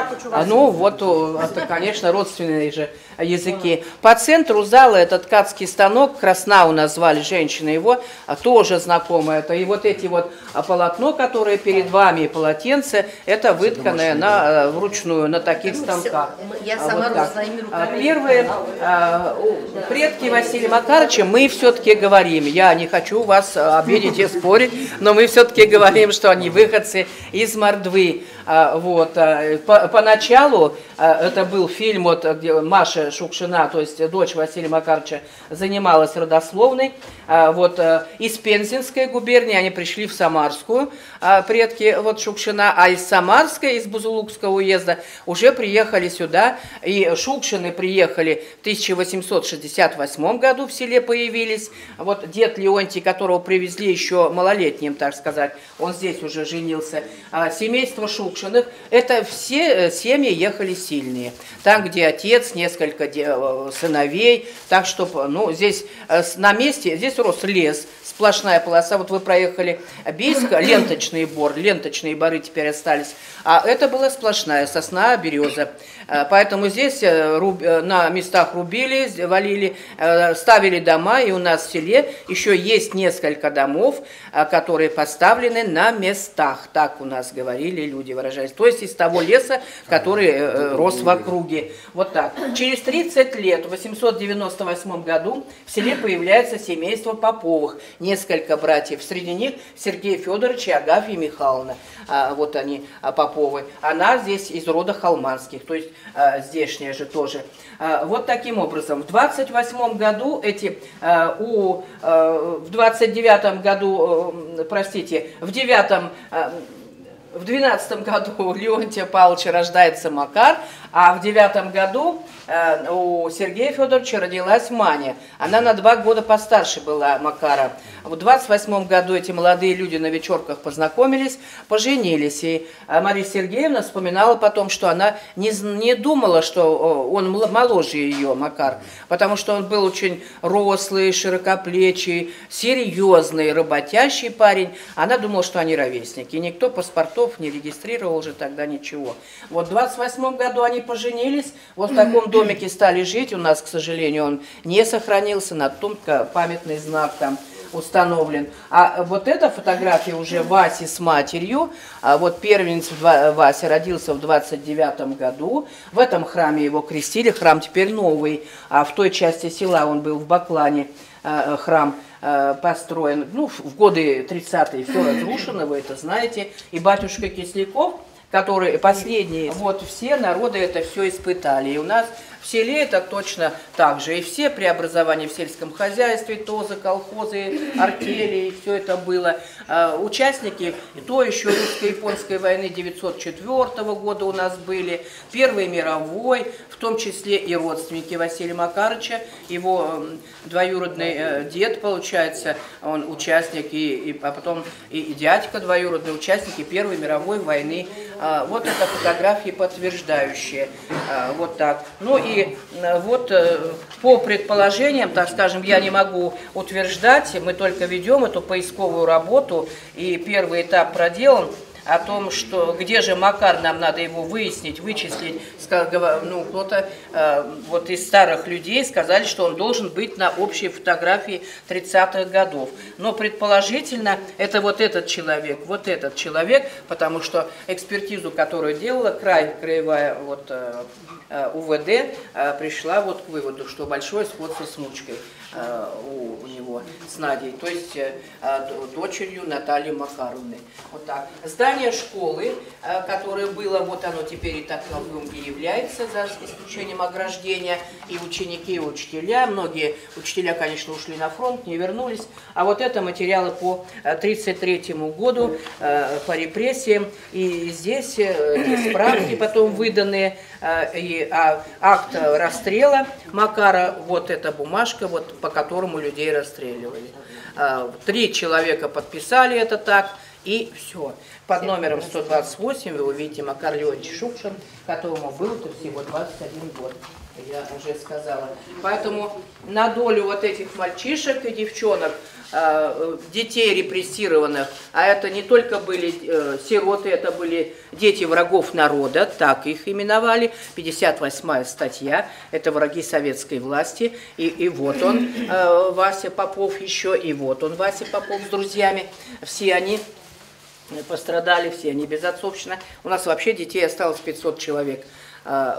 Ну, вот, это, конечно, родственные же языки. По центру зала этот ткацкий станок, Красна у нас звали женщина его, тоже знакомая. Это и вот эти вот полотно, которое перед вами, и полотенце, это вытканное вручную на таких станках. Я сама вот своими руками. Первые предки Василия Макарыча, мы все-таки говорим, я не хочу вас обидеть и спорить, но мы все-таки говорим, что они выходцы из Мордвы. Вот. Поначалу это был фильм, вот, где Маша Шукшина, то есть дочь Василия Макарыча, занималась родословной. Вот, из Пензенской губернии они пришли в Самарскую, предки вот, Шукшина, а из Самарской, из Бузулукского уезда уже приехали сюда. И Шукшины приехали в 1868 году, в селе появились. Вот дед Леонтий, которого привезли еще малолетним, так сказать, он здесь уже женился. Семейство Шукшиных, это все семьи ехали сильные. Там, где отец, несколько сыновей, так что, ну, здесь на месте, здесь рос лес, сплошная полоса. Вот вы проехали Бийск, ленточный бор, ленточные боры теперь остались, а это была сплошная сосна, береза. Поэтому здесь на местах рубили, валили, ставили дома, и у нас в селе еще есть несколько домов, которые поставлены на местах, так у нас говорили люди, выражаясь, то есть из того леса, который рос в округе. Вот так. Через 30 лет, в 898 году, в селе появляется семейство Поповых, несколько братьев, среди них Сергей Федорович и Агафья Михайловна, вот они, Поповы. Она здесь из рода Холманских, то есть здешняя же тоже. Вот таким образом. В 28 году в 29 году, простите, в 12 году у Леонтия Павловича рождается Макар, а в 9 году у Сергея Федоровича родилась Маня. Она на 2 года постарше была Макара. В 28 году эти молодые люди на вечерках познакомились, поженились. И Мария Сергеевна вспоминала потом, что она не думала, что он моложе ее, Макар, потому что он был очень рослый, широкоплечий, серьезный, работящий парень. Она думала, что они ровесники. Никто паспортов не регистрировал же тогда ничего. Вот в 28 году они поженились, вот в таком домике стали жить. У нас, к сожалению, он не сохранился, на том памятный знак там установлен. А вот эта фотография уже Васи с матерью. Вот первенец Вася родился в 29 году. В этом храме его крестили. Храм теперь новый. А в той части села он был, в Баклане, храм построен. Ну, в годы 30-е все разрушено, вы это знаете. И батюшка Кисляков, которые последние, вот все народы это все испытали. И у нас в селе это точно так же. И все преобразования в сельском хозяйстве, ТОЗы, колхозы, артели, все это было. Участники той еще русско-японской войны 904 года у нас были, Первой мировой, в том числе и родственники Василия Макарыча, его двоюродный дед, получается, он участник, а потом и дядька двоюродный, участники Первой мировой войны. Вот это фотографии подтверждающие. Вот так. Ну и вот по предположениям, так скажем, я не могу утверждать, мы только ведем эту поисковую работу, и первый этап проделан. о том, что где же Макар, нам надо его выяснить, вычислить. Ну, кто-то вот из старых людей сказали, что он должен быть на общей фотографии 30-х годов. Но предположительно это вот этот человек, потому что экспертизу, которую делала краевая вот, УВД, пришла вот к выводу, что большое сходство с внучкой у него, с Надей, то есть дочерью Натальи Макаровны. Вот так. Здание школы, которое было, вот оно теперь и так и является, за исключением ограждения, и ученики, и учителя. Многие учителя, конечно, ушли на фронт, не вернулись. А вот это материалы по 1933 году, по репрессиям. И здесь и справки потом выданные, и акт расстрела Макара, вот эта бумажка, вот, по которому людей расстреливали. 3 человека подписали это так, и все. Под номером 128 вы увидите Макар Леонидович Шукшин, которому было-то всего 21 год. Я уже сказала. Поэтому на долю вот этих мальчишек и девчонок, детей репрессированных, а это не только были сироты, это были дети врагов народа, так их именовали, 58-я статья, это враги советской власти, и вот он, Вася Попов еще, и вот он, Вася Попов с друзьями, все они пострадали, все они безотцовщина. У нас вообще детей осталось 500 человек.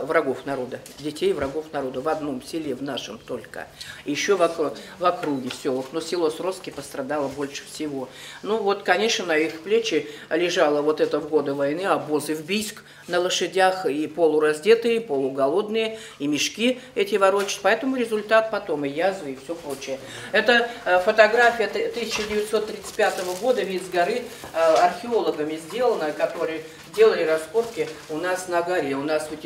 Врагов народа, детей врагов народа в одном селе, в нашем только. Еще в округе селах, но село Сросски пострадало больше всего. Ну вот, конечно, на их плечи лежало вот это в годы войны обозы в Бийск на лошадях, и полураздетые, и полуголодные, и мешки эти ворочают. Поэтому результат потом, и язвы, и все прочее. Это фотография 1935 года, вид с горы, археологами сделана, которые делали раскопки у нас на горе. У нас вот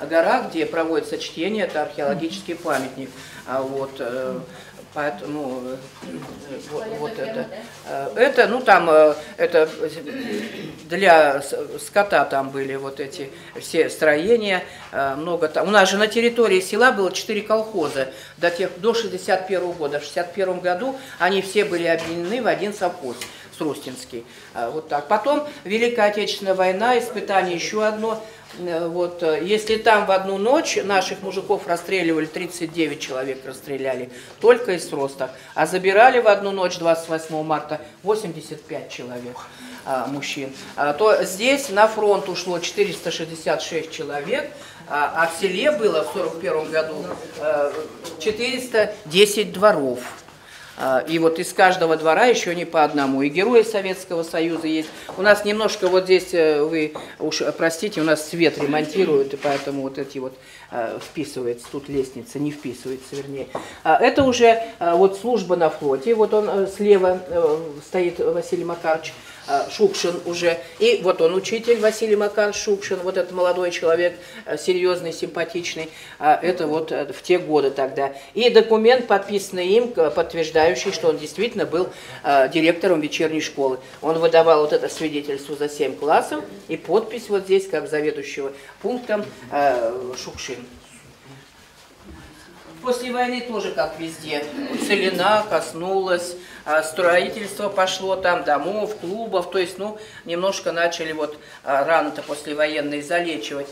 гора, где проводится чтение, это археологический памятник. Вот, поэтому вот это, ну там, это для скота там были вот эти все строения, много там. У нас же на территории села было 4 колхоза до 61 года. В 61 году они все были объединены в один совхоз. Ростинский. Вот так. Потом Великая Отечественная война, испытание еще одно. Вот, если там в одну ночь наших мужиков расстреливали, 39 человек расстреляли, только из Роста, а забирали в одну ночь, 28 марта, 85 человек мужчин, то здесь на фронт ушло 466 человек, а в селе было в 1941 году 410 дворов. И вот из каждого двора еще не по одному. И герои Советского Союза есть. У нас немножко вот здесь, вы уж простите, у нас свет ремонтируют, и поэтому вот эти вот вписывается, тут лестница не вписывается, вернее. Это уже вот служба на флоте. Вот он слева стоит, Василий Макарович Шукшин уже. И вот он учитель Василий Макарович Шукшин, вот этот молодой человек, серьезный, симпатичный. Это вот в те годы тогда. И документ, подписанный им, подтверждающий, что он действительно был директором вечерней школы. Он выдавал вот это свидетельство за 7 классов и подпись вот здесь, как заведующего пунктом Шукшин. После войны тоже, как везде, целина коснулась, строительство пошло там, домов, клубов, то есть, ну, немножко начали вот рано-то послевоенные залечивать.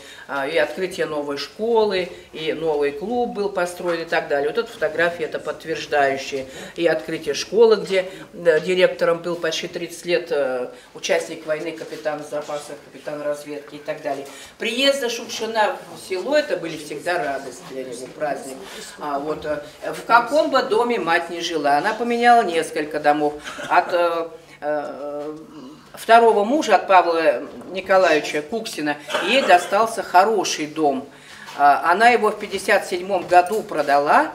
И открытие новой школы, и новый клуб был построен и так далее. Вот эта фотография, это подтверждающие. И открытие школы, где директором был почти 30 лет участник войны, капитан запасов, капитан разведки и так далее. Приезда Шукшина в село, это были всегда радость для него, праздник. Вот, в каком бы доме мать не жила, она поменяла несколько домов. От второго мужа, от Павла Николаевича Куксина, ей достался хороший дом. Она его в 1957 году продала,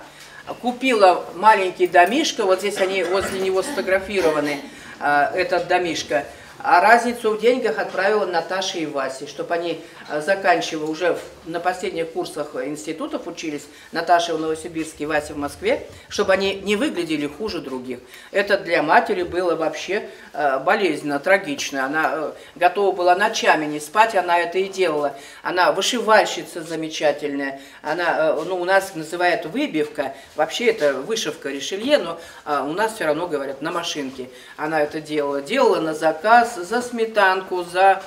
купила маленький домишко, вот здесь они возле него сфотографированы, этот домишко. А разницу в деньгах отправила Наташе и Васе, чтобы они заканчивая уже на последних курсах институтов учились, Наташа в Новосибирске, Вася в Москве, чтобы они не выглядели хуже других. Это для матери было вообще болезненно, трагично. Она готова была ночами не спать, она это и делала. Она вышивальщица замечательная, она, ну, у нас называют выбивка, вообще это вышивка Ришелье, но у нас все равно говорят на машинке. Она это делала на заказ, за сметанку, за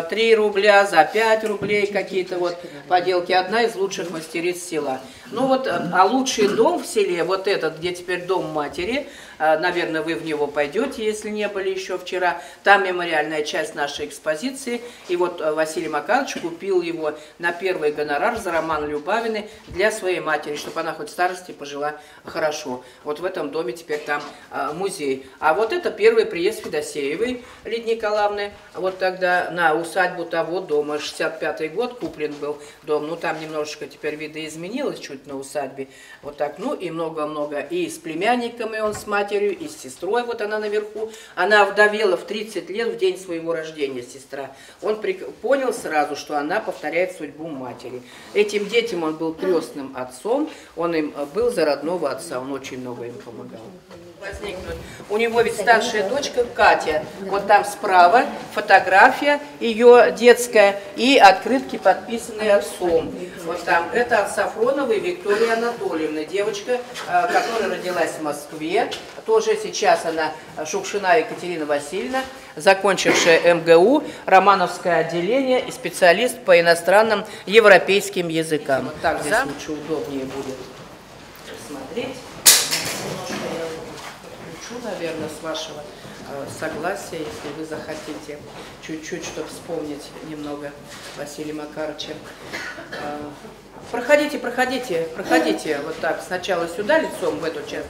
3 рубля, за 5 рублей какие-то вот поделки. Одна из лучших мастериц села. Ну вот, а лучший дом в селе, вот этот, где теперь дом матери, наверное, вы в него пойдете, если не были еще вчера. Там мемориальная часть нашей экспозиции. И вот Василий Макарович купил его на первый гонорар за роман Любавины для своей матери, чтобы она хоть в старости пожила хорошо. Вот в этом доме теперь там музей. А вот это первый приезд Федосеевой Лидии Николаевны. Вот тогда на усадьбу того дома, 65-й год куплен был дом. Ну там немножечко теперь видоизменилось чуть на усадьбе. Вот так, ну и много-много. И с племянниками он, с матерью, и с сестрой, вот она наверху. Она вдовела в 30 лет в день своего рождения, сестра. Он понял сразу, что она повторяет судьбу матери. Этим детям он был крестным отцом, он им был за родного отца, он очень много им помогал. У него ведь старшая дочка Катя, вот там справа фотография ее детская и открытки, подписанные отцом. Вот там это от Сафроновой Виктории Анатольевны, девочка, которая родилась в Москве, тоже сейчас она Шукшина Екатерина Васильевна, закончившая МГУ, Романовское отделение и специалист по иностранным европейским языкам. Вот так здесь лучше, удобнее будет смотреть. Наверное, с вашего согласия, если вы захотите чуть-чуть, чтобы вспомнить немного Василия Макаровича. Проходите, проходите, проходите вот так, сначала сюда лицом в эту часть.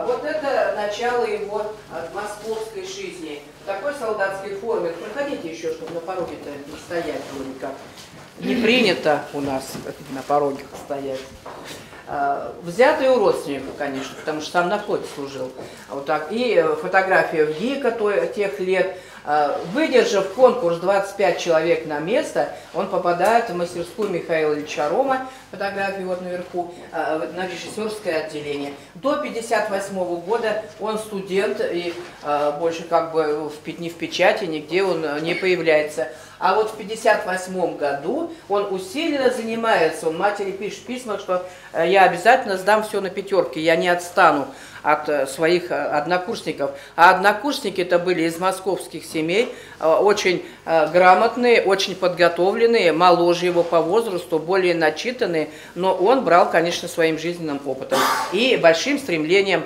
Вот это начало его московской жизни. В такой солдатской форме. Проходите еще, чтобы на пороге-то не стоять вроде как. Не принято у нас на пороге стоять. Взятый у родственников, конечно, потому что сам на флоте служил. Вот так. И фотография в ГИКа тех лет. Выдержав конкурс 25 человек на место, он попадает в мастерскую Михаила Ильича Рома, фотографии вот наверху, на режиссерское отделение. До 1958 года он студент, и больше как бы ни в печати, нигде он не появляется. А вот в 1958 году он усиленно занимается, он матери пишет письма, что я обязательно сдам все на пятерки, я не отстану от своих однокурсников. А однокурсники-то были из московских семей, очень грамотные, очень подготовленные, моложе его по возрасту, более начитанные, но он брал, конечно, своим жизненным опытом и большим стремлением,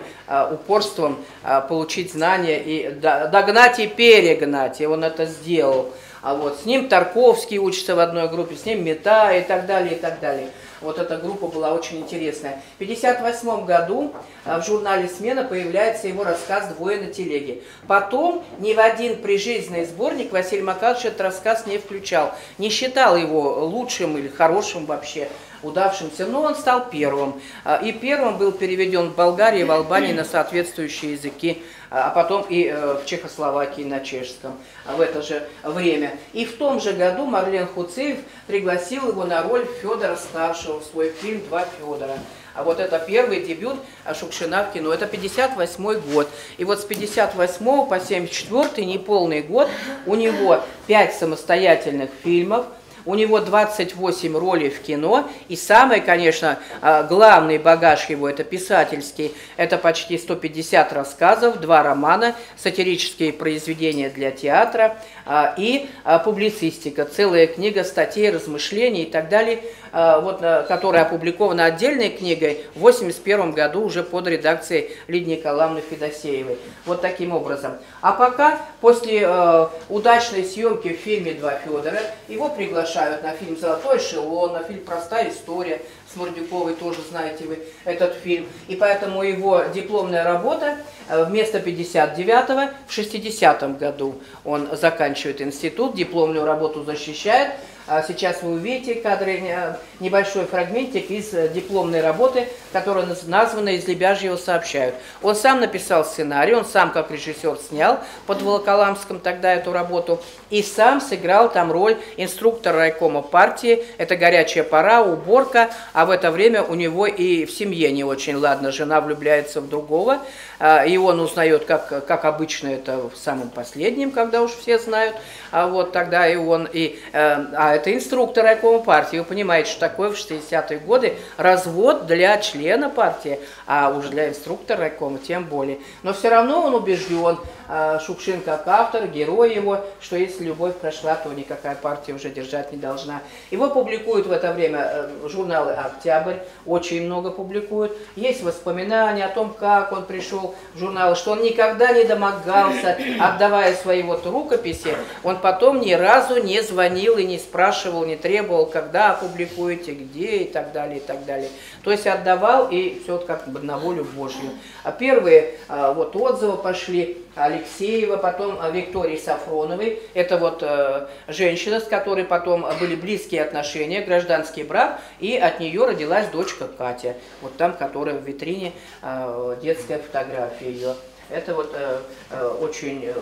упорством получить знания и догнать и перегнать, и он это сделал. А вот с ним Тарковский учится в одной группе, с ним Мета и так далее, и так далее. Вот эта группа была очень интересная. В 1958 году в журнале «Смена» появляется его рассказ «Двое на телеге». Потом ни в один прижизненный сборник Василий Макарович этот рассказ не включал. Не считал его лучшим или хорошим вообще, удавшимся, но он стал первым. И первым был переведен в Болгарии, в Албании на соответствующие языки, а потом и в Чехословакии на чешском в это же время. И в том же году Марлен Хуцеев пригласил его на роль Федора Старшего в свой фильм «Два Федора». А вот это первый дебют Шукшина в кино. Это 1958 год. И вот с 1958 по 1974, неполный год, у него 5 самостоятельных фильмов. У него 28 ролей в кино, и самый, конечно, главный багаж его, это писательский, это почти 150 рассказов, 2 романа, сатирические произведения для театра и публицистика, целая книга статей, размышлений и так далее, вот, которая опубликована отдельной книгой в 1981 году уже под редакцией Лидии Николаевны Федосеевой. Вот таким образом. А пока, после удачной съемки в фильме «Два Федора», его приглашают на фильм «Золотой эшелон», на фильм «Простая история» с Мордюковой, тоже знаете вы этот фильм. И поэтому его дипломная работа вместо 59-го в 60-м году он заканчивает институт, дипломную работу защищает. Сейчас вы увидите кадры, небольшой фрагментик из дипломной работы, которая названа «Из Лебяжьего сообщают». Он сам написал сценарий, он сам как режиссер снял под Волоколамском тогда эту работу и сам сыграл там роль инструктора райкома партии. Это горячая пора, уборка, а в это время у него и в семье не очень ладно, жена влюбляется в другого, и он узнает, как обычно это самым последним, когда уж все знают, а вот тогда и он, это инструктор райкома партии. Вы понимаете, что такое в 60-е годы развод для члена партии, а уж для инструктора райкома тем более. Но все равно он убежден, Шукшин как автор, герой его, что если любовь прошла, то никакая партия уже держать не должна. Его публикуют в это время журналы «Октябрь», очень много публикуют. Есть воспоминания о том, как он пришел в журналы, что он никогда не домогался, отдавая свои вот рукописи. Он потом ни разу не звонил и не спрашивал, не требовал, когда опубликуете, где и так далее, и так далее. То есть отдавал и все как бы на волю Божью. А первые вот отзывы пошли Алексеева, потом Виктории Сафроновой. Это вот женщина, с которой потом были близкие отношения, гражданский брак, и от нее родилась дочка Катя. Вот там, которая в витрине, детская фотография ее. Это вот очень...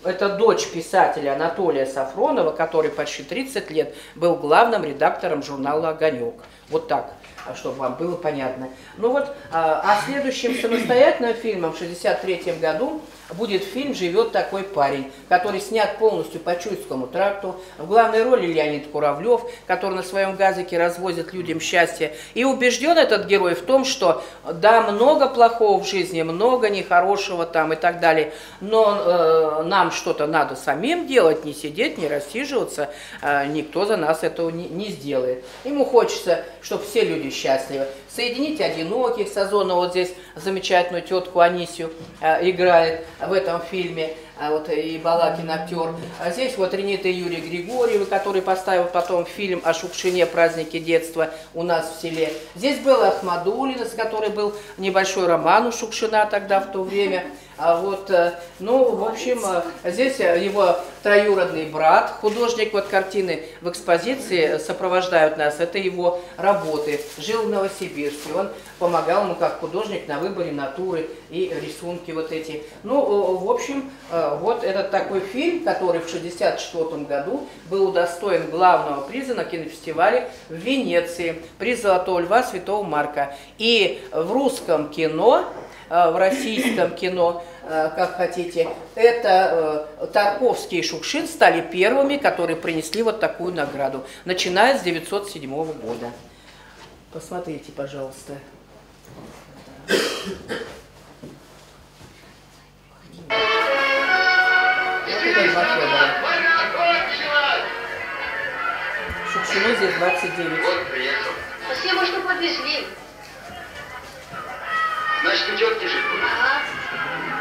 Это дочь писателя Анатолия Сафронова, который почти 30 лет был главным редактором журнала «Огонек». Вот так, чтобы вам было понятно. Ну вот, а следующим самостоятельным фильмом в 1963 году будет фильм «Живет такой парень», который снят полностью по Чуйскому тракту. В главной роли Леонид Куравлев, который на своем газике развозит людям счастье. И убежден этот герой в том, что да, много плохого в жизни, много нехорошего там и так далее, но нам что-то надо самим делать, не сидеть, не рассиживаться, никто за нас этого не сделает. Ему хочется, чтобы все люди счастливы. «Соединить одиноких» Сазонова, вот здесь замечательную тетку Анисию играет в этом фильме, вот и Балакин актер. А здесь вот Ренита Юрий Григорьева, который поставил потом фильм о Шукшине «Праздники детства» у нас в селе. Здесь была Ахмадулина, с которой был небольшой роман у Шукшина тогда в то время. А вот, ну, в общем, здесь его троюродный брат, художник, вот картины в экспозиции сопровождают нас, это его работы. Жил в Новосибирске, он помогал ему как художник на выборе натуры и рисунки вот эти. Ну, в общем, вот этот такой фильм, который в 1964 году был удостоен главного приза на кинофестивале в Венеции, приз «Золотого льва» Святого Марка. И в русском кино, в российском кино, как хотите, это Тарковский и Шукшин стали первыми, которые принесли вот такую награду, начиная с 1907 года. Посмотрите, пожалуйста. Шукшину здесь 29. Спасибо, что подвезли. Значит, у тетки жить будешь? Ага.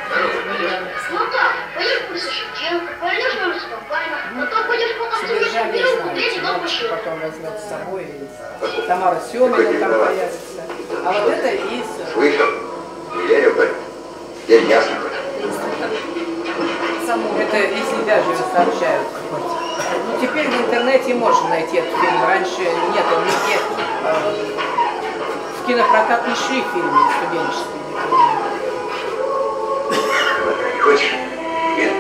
Здорово, пойдешь? Ну так, пойдешь по Шевченко, пойдешь на Ростопайна, потом пойдешь по концу Миру, третий дом еще. Потом возьмет с собой, Тамара Семина там появится. А вот это из... Слышал? Не верю в это. Теперь ясно хоть. Это из Лебяжьего сообщают. Ну, теперь в интернете можно найти этот фильм. Раньше нет, он нигде в кинопрокат не шли фильмы студенческие. Не хочешь? Нет.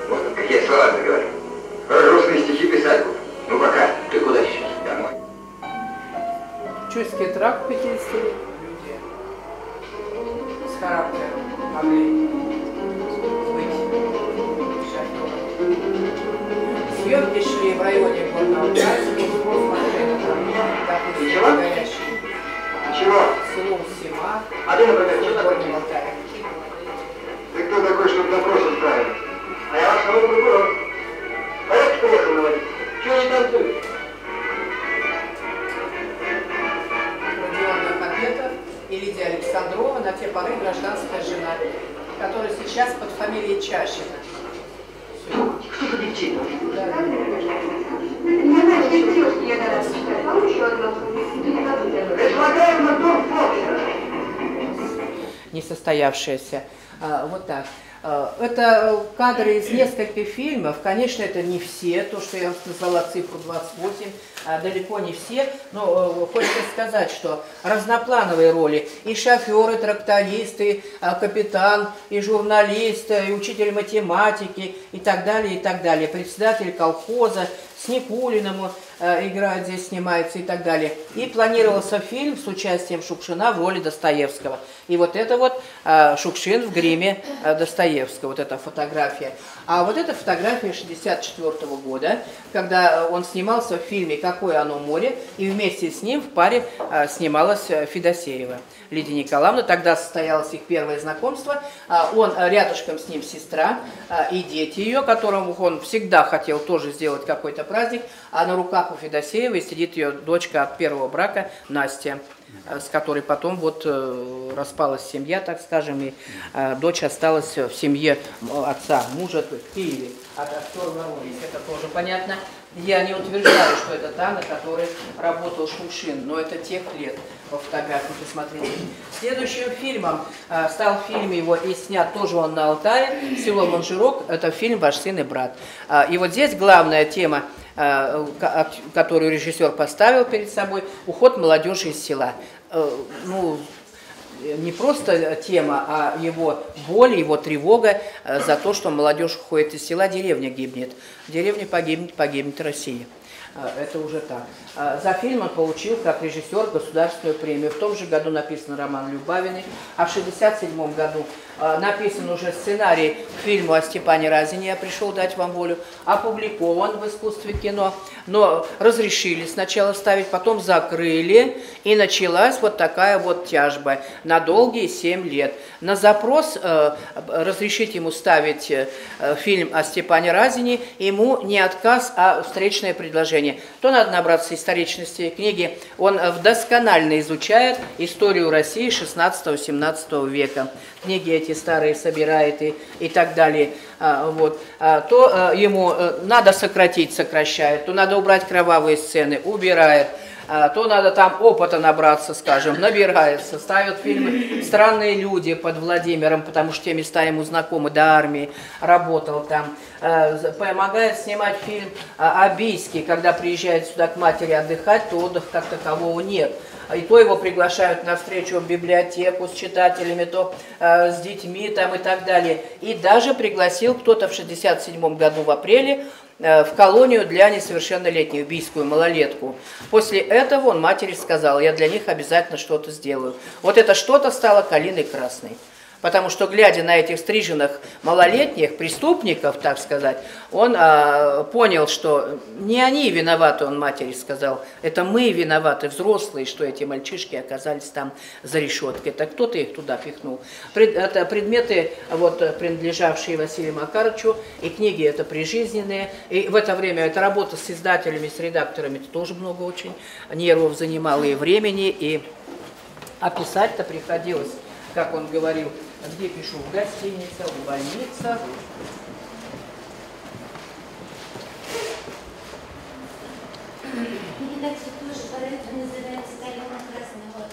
Вот какие слова ты говоришь. Русские стихи писать буду. Ну пока. Ты куда сейчас? Домой. Чуйский тракт 50 лет. Люди с характером могли быть. Съемки шли в районе Горно-Алтайска, допустим, горящий село Сима, в Горном Алтае. Ты кто такой, чтобы допрос устраивать? А я ваш новый прокурор. Порядок приехал наводить. Чего не танцуешь? Родион Нахапетов и Лидия Александрова, на те поры гражданская жена, которая сейчас под фамилией Чащина. Кто-то девчина. Да. несостоявшееся. Вот так. Это кадры из нескольких фильмов. Конечно, это не все, то, что я вам назвала цифру 28, далеко не все, но хочется сказать, что разноплановые роли, и шоферы, трактористы, капитан, и журналист, и учитель математики, и так далее, председатель колхоза, с Никулиным играет здесь, снимается и так далее. И планировался фильм с участием Шукшина в роли Достоевского. И вот это вот Шукшин в гриме Достоевского, вот эта фотография. А вот эта фотография 1964 года, когда он снимался в фильме «Какое оно море», и вместе с ним в паре снималась Федосеева Лидия Николаевна. Тогда состоялось их первое знакомство. Он рядышком с ним сестра и дети ее, которым он всегда хотел тоже сделать какой-то праздник. А на руках у Федосеевой сидит ее дочка от первого брака Настя, с которой потом вот распалась семья, так скажем, и дочь осталась в семье отца, мужа в Киеве, от актера Воронина. Это тоже понятно. Я не утверждаю, что это та, на которой работал Шукшин, но это тех лет по фотографии, посмотрите. Следующим фильмом стал фильм его и снят тоже он на Алтае, село Манжирок, это фильм «Ваш сын и брат». И вот здесь главная тема, которую режиссер поставил перед собой, уход молодежи из села. Ну, не просто тема, а его боль, его тревога за то, что молодежь уходит из села, деревня гибнет. Деревня погибнет, погибнет Россия. Это уже так. За фильм он получил, как режиссер, государственную премию. В том же году написан роман Любавиной, а в 1967 году написан уже сценарий к фильму о Степане Разине «Я пришел дать вам волю», опубликован в искусстве кино, но разрешили сначала ставить, потом закрыли, и началась вот такая вот тяжба на долгие 7 лет. На запрос разрешить ему ставить фильм о Степане Разине, ему не отказ, а встречное предложение. То надо набраться историчности книги, он досконально изучает историю России 16-17 века. Книги эти старые собирает и так далее. Вот. То ему надо сократить, сокращает, то надо убрать кровавые сцены, убирает. То надо там опыта набраться, скажем, набирается, ставят фильмы «Странные люди» под Владимиром, потому что те места ему знакомы, до армии, работал там. Помогает снимать фильм о Бийске, когда приезжает сюда к матери отдыхать, то отдыха как такового нет. И то его приглашают на встречу в библиотеку с читателями, то с детьми там и так далее. И даже пригласил кто-то в 1967 году в апреле в колонию для несовершеннолетних, бийскую малолетку. После этого он матери сказал: я для них обязательно что-то сделаю. Вот это что-то стало калиной красной. Потому что, глядя на этих стриженных малолетних преступников, так сказать, он понял, что не они виноваты, он матери сказал, это мы виноваты, взрослые, что эти мальчишки оказались там за решеткой. Так кто-то их туда пихнул. Это предметы, вот, принадлежавшие Василию Макаровичу, и книги это прижизненные. И в это время эта работа с издателями, с редакторами тоже много очень нервов занимало и времени, и описать-то приходилось, как он говорил, где пишу: в гостинице, в больнице. Передача тоже по-разному называется «Калина красная». Вот.